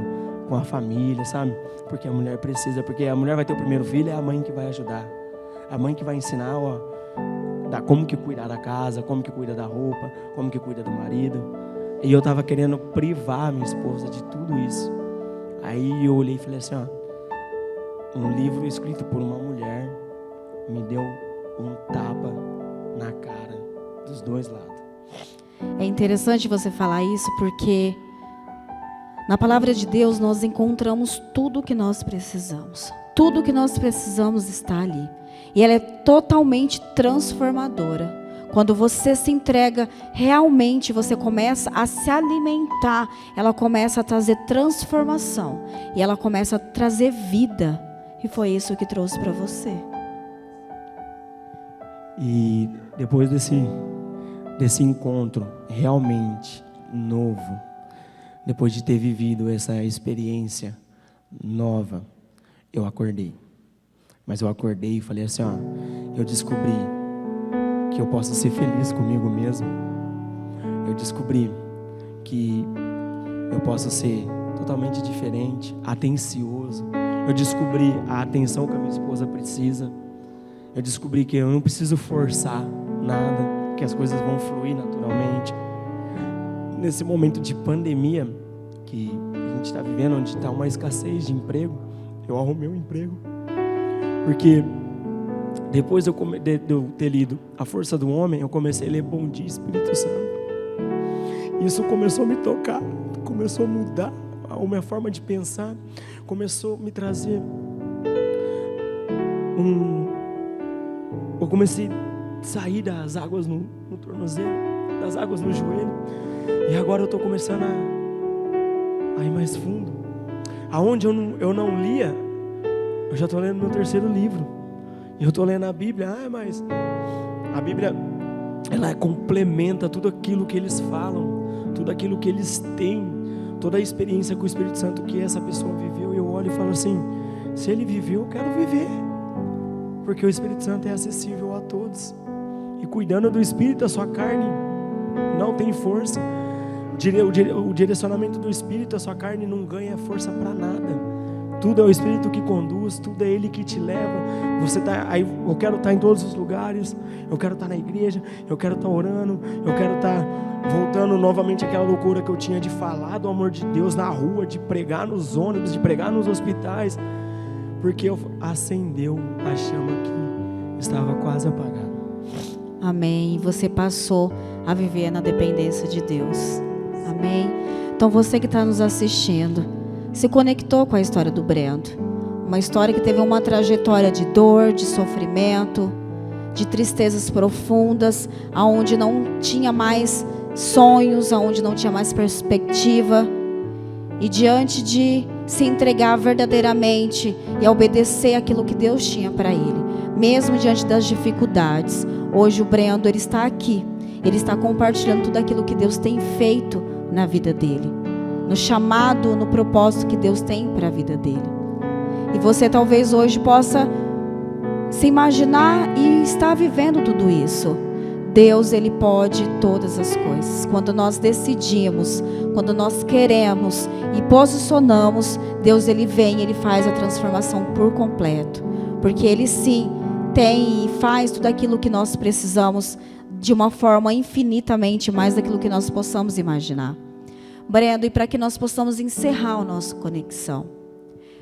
com a família, sabe? Porque a mulher precisa, porque a mulher vai ter o primeiro filho, é a mãe que vai ajudar. A mãe que vai ensinar como que cuidar da casa, como que cuida da roupa, como que cuida do marido. E eu estava querendo privar a minha esposa de tudo isso. Aí eu olhei e falei assim, um livro escrito por uma mulher me deu um tapa na cara dos dois lados. É interessante você falar isso porque na palavra de Deus nós encontramos tudo o que nós precisamos. Tudo o que nós precisamos está ali. E ela é totalmente transformadora. Quando você se entrega, realmente você começa a se alimentar, ela começa a trazer transformação. E ela começa a trazer vida. E foi isso que trouxe para você. E depois desse encontro realmente novo, depois de ter vivido essa experiência nova, eu acordei. Mas eu acordei e falei assim, eu descobri que eu posso ser feliz comigo mesmo. Eu descobri que eu posso ser totalmente diferente, atencioso. Eu descobri a atenção que a minha esposa precisa. Eu descobri que eu não preciso forçar nada, que as coisas vão fluir naturalmente. Nesse momento de pandemia que a gente está vivendo, onde está uma escassez de emprego, eu arrumei um emprego. Porque depois de eu ter lido A Força do Homem, eu comecei a ler Bom Dia, Espírito Santo. Isso começou a me tocar, começou a mudar a minha forma de pensar, começou a me trazer eu comecei a sair das águas no tornozelo, das águas no joelho, e agora eu estou começando a ir mais fundo. Aonde eu não lia, eu já estou lendo meu terceiro livro. E eu estou lendo a Bíblia, mas a Bíblia, ela complementa tudo aquilo que eles falam, tudo aquilo que eles têm, toda a experiência com o Espírito Santo que essa pessoa viveu. E eu olho e falo assim, se ele viveu, eu quero viver. Porque o Espírito Santo é acessível a todos. E cuidando do Espírito, a sua carne não tem força. O direcionamento do Espírito, a sua carne não ganha força para nada. Tudo é o Espírito que conduz, tudo é Ele que te leva. Você tá aí, eu quero estar em todos os lugares, eu quero estar na igreja, eu quero estar orando, eu quero estar voltando novamente àquela loucura que eu tinha de falar do amor de Deus na rua, de pregar nos ônibus, de pregar nos hospitais, porque acendeu a chama que estava quase apagada. Amém. Você passou a viver na dependência de Deus. Amém. Então você que está nos assistindo, se conectou com a história do Brendo. Uma história que teve uma trajetória de dor, de sofrimento, de tristezas profundas, aonde não tinha mais sonhos, aonde não tinha mais perspectiva. E diante de se entregar verdadeiramente e obedecer aquilo que Deus tinha para ele, mesmo diante das dificuldades, hoje o Brendo, ele está aqui. Ele está compartilhando tudo aquilo que Deus tem feito na vida dele, no chamado, no propósito que Deus tem para a vida dele. E você talvez hoje possa se imaginar e estar vivendo tudo isso. Deus, ele pode todas as coisas. Quando nós decidimos, quando nós queremos e posicionamos, Deus, ele vem, ele faz a transformação por completo. Porque ele sim tem e faz tudo aquilo que nós precisamos de uma forma infinitamente mais daquilo que nós possamos imaginar. Brendo, e para que nós possamos encerrar a nossa conexão,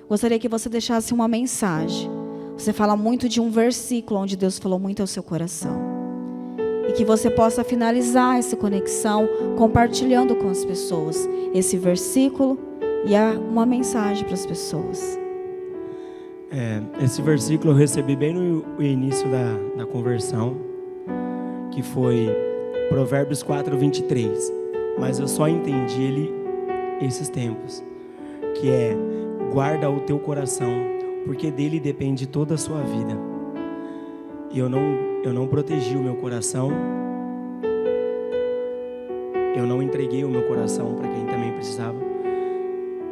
gostaria que você deixasse uma mensagem. Você fala muito de um versículo onde Deus falou muito ao seu coração. E que você possa finalizar essa conexão compartilhando com as pessoas esse versículo e uma mensagem para as pessoas. Esse versículo eu recebi bem no início da conversão, que foi Provérbios 4:23. Mas eu só entendi ele esses tempos, que é: guarda o teu coração, porque dele depende toda a sua vida. E eu não protegi o meu coração, eu não entreguei o meu coração para quem também precisava.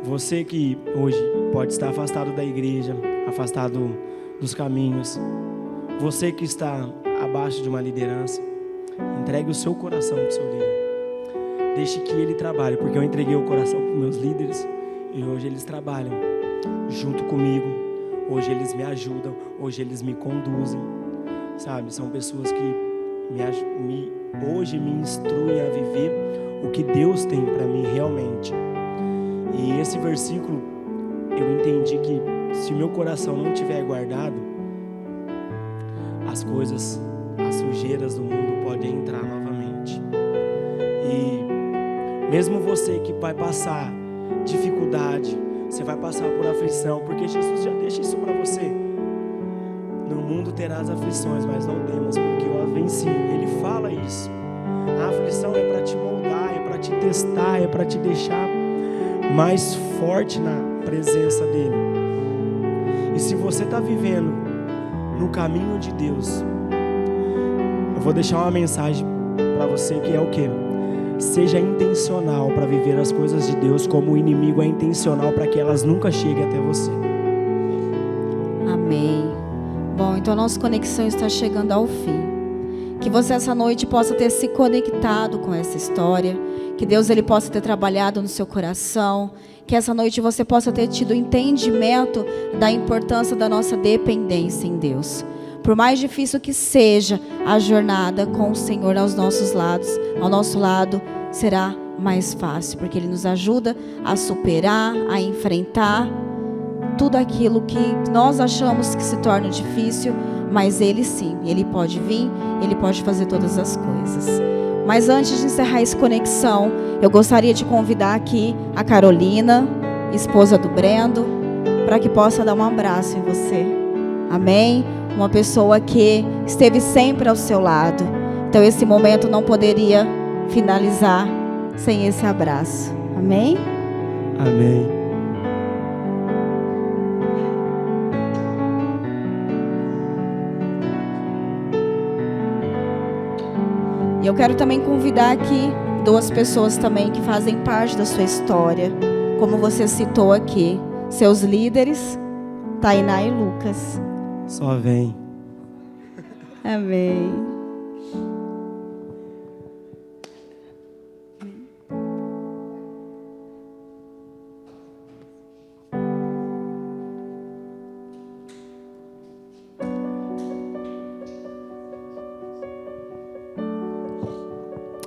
Você que hoje pode estar afastado da igreja, afastado dos caminhos, você que está abaixo de uma liderança, entregue o seu coração para o seu líder. Deixe que ele trabalhe, porque eu entreguei o coração para os meus líderes e hoje eles trabalham junto comigo. Hoje eles me ajudam, hoje eles me conduzem, sabe? São pessoas que hoje me instruem a viver o que Deus tem para mim realmente. E esse versículo, eu entendi que se o meu coração não estiver guardado, as coisas, as sujeiras do mundo podem entrar novamente. E mesmo você que vai passar dificuldade, você vai passar por aflição, porque Jesus já deixa isso para você. No mundo terás aflições, mas não temas, porque eu as venci. Ele fala isso. A aflição é para te moldar, é para te testar, é para te deixar mais forte na presença dele. E se você está vivendo no caminho de Deus, eu vou deixar uma mensagem para você que é o quê? Seja intencional para viver as coisas de Deus, como o inimigo é intencional para que elas nunca cheguem até você. Amém. Bom, então a nossa conexão está chegando ao fim. Que você essa noite possa ter se conectado com essa história. Que Deus ele possa ter trabalhado no seu coração. Que essa noite você possa ter tido entendimento da importância da nossa dependência em Deus. Por mais difícil que seja a jornada com o Senhor ao nosso lado será mais fácil, porque Ele nos ajuda a superar, a enfrentar tudo aquilo que nós achamos que se torna difícil, mas Ele sim, Ele pode vir, Ele pode fazer todas as coisas. Mas antes de encerrar essa conexão, eu gostaria de convidar aqui a Carolina, esposa do Brendo, para que possa dar um abraço em você. Amém? Uma pessoa que esteve sempre ao seu lado. Então esse momento não poderia finalizar sem esse abraço. Amém? Amém. E eu quero também convidar aqui 2 pessoas também que fazem parte da sua história, como você citou aqui, seus líderes, Tainá e Lucas. Só vem. Amém.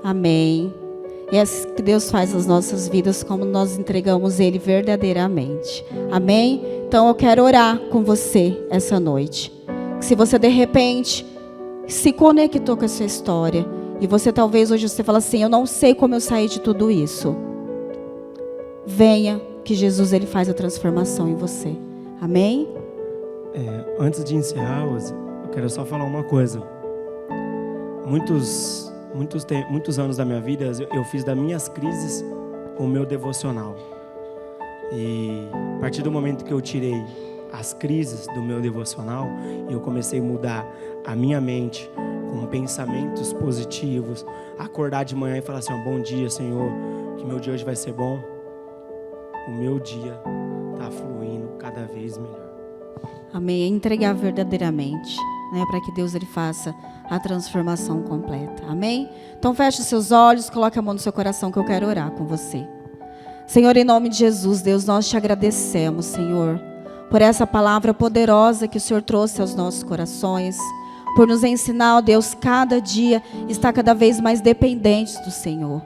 Amém. E é assim que Deus faz nas nossas vidas, como nós entregamos Ele verdadeiramente. Amém? Então eu quero orar com você essa noite. Se você de repente se conectou com essa história, e você talvez hoje você fala assim, eu não sei como eu saí de tudo isso. Venha que Jesus ele faz a transformação em você. Amém? Antes de encerrar, eu quero só falar uma coisa. Muitos anos da minha vida, eu fiz das minhas crises o meu devocional. E a partir do momento que eu tirei as crises do meu devocional, eu comecei a mudar a minha mente com pensamentos positivos, acordar de manhã e falar assim: bom dia, Senhor, que meu dia hoje vai ser bom. O meu dia está fluindo cada vez melhor. Amém. Entregar verdadeiramente, né, para que Deus ele faça a transformação completa. Amém? Então feche os seus olhos, coloque a mão no seu coração que eu quero orar com você. Senhor, em nome de Jesus, Deus, nós te agradecemos, Senhor, por essa palavra poderosa que o Senhor trouxe aos nossos corações, por nos ensinar, ó Deus, cada dia está cada vez mais dependentes do Senhor.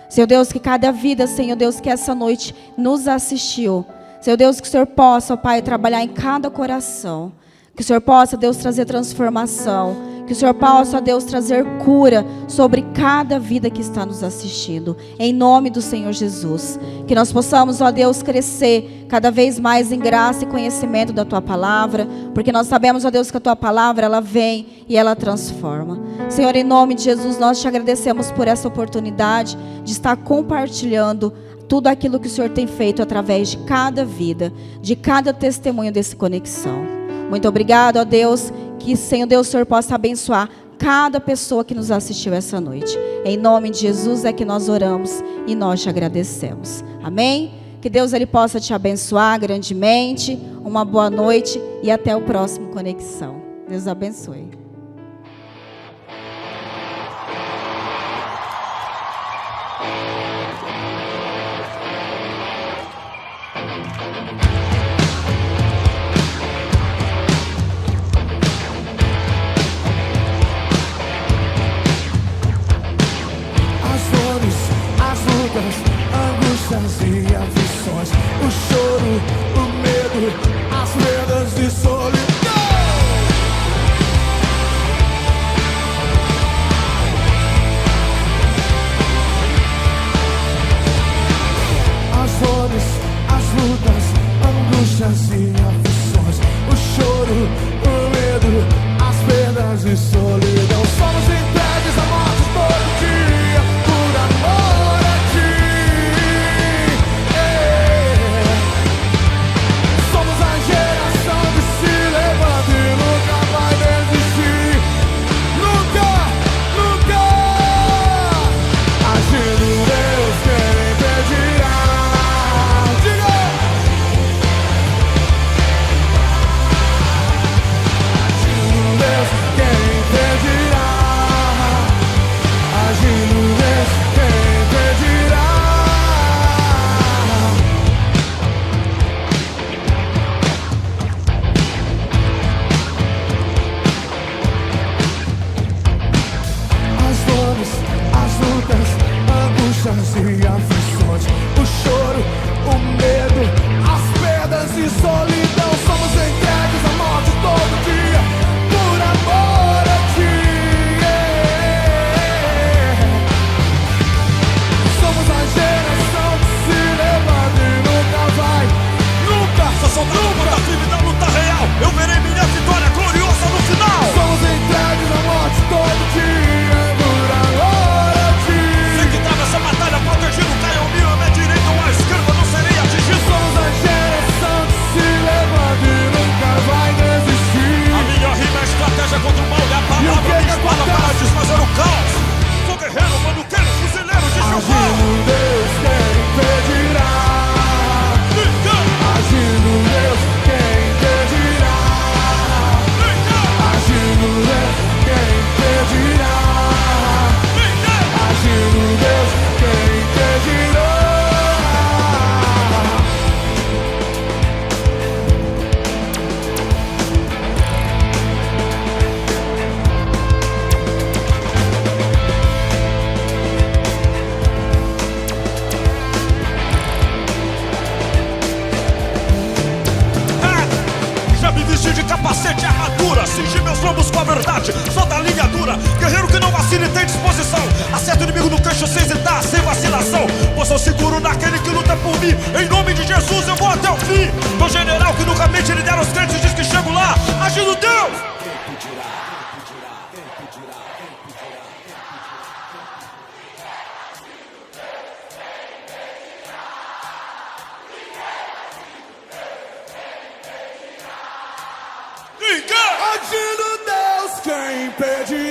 Senhor Deus, que cada vida, Senhor Deus, que essa noite nos assistiu, Senhor Deus, que o Senhor possa, ó Pai, trabalhar em cada coração, que o Senhor possa, Deus, trazer transformação, que o Senhor possa, ó Deus, trazer cura sobre cada vida que está nos assistindo, em nome do Senhor Jesus. Que nós possamos, ó Deus, crescer cada vez mais em graça e conhecimento da Tua Palavra, porque nós sabemos, ó Deus, que a Tua Palavra, ela vem e ela transforma. Senhor, em nome de Jesus, nós te agradecemos por essa oportunidade de estar compartilhando tudo aquilo que o Senhor tem feito através de cada vida, de cada testemunho desse Conexão. Muito obrigado, ó Deus, que, Senhor Deus, o Senhor possa abençoar cada pessoa que nos assistiu essa noite. Em nome de Jesus é que nós oramos e nós te agradecemos. Amém? Que Deus ele possa te abençoar grandemente. Uma boa noite e até o próximo Conexão. Deus abençoe. Angústias e aflições, o choro, o medo, as perdas de solidão. As dores, as lutas, angústias e aflições, o choro, o medo, as perdas de solidão. Somos entregues à morte todo dia, por amor a Ti. Somos a geração que se levanta e nunca vai desistir. Nunca, nunca. Agindo Deus, quem impedirá? Diga! Agindo Deus, quem impedirá? Agindo Deus, quem impedirá? As dores, as lutas, angústias e aflições, o choro, o medo, as perdas e solidão. Somos entregues à morte todo dia, por amor a Ti. Somos a geração que se levanta e nunca vai, nunca, Sou soldado da firme da luta real. Eu verei minha vitória gloriosa no final. somos entregues à morte todo dia, por amor a Ti. Sei que trava essa batalha protegido. Caia ao meio, à minha direita ou à esquerda, não serei atingido. Somos a geração que se levanta e nunca vai desistir. A minha rima é estratégia contra o mal. E a palavra que minha espada acontece? para desfazer o caos. Sou guerreiro, manuqueiro, fuzileiro de Jeová. Agindo Deus, quem impedirá? Então, Agindo Deus, Vesti de capacete e armadura, cingi meus lombos com a verdade, sou da linha dura, guerreiro que não vacila e tem disposição. Acerta o inimigo no queixo sem hesitar, sem vacilação, pois sou seguro naquele que luta por mim. Em nome de Jesus eu vou até o fim. Do general que nunca mente, ele dera aos crentes, diz que chego lá, agindo Deus. Agindo Deus, quem impedirá?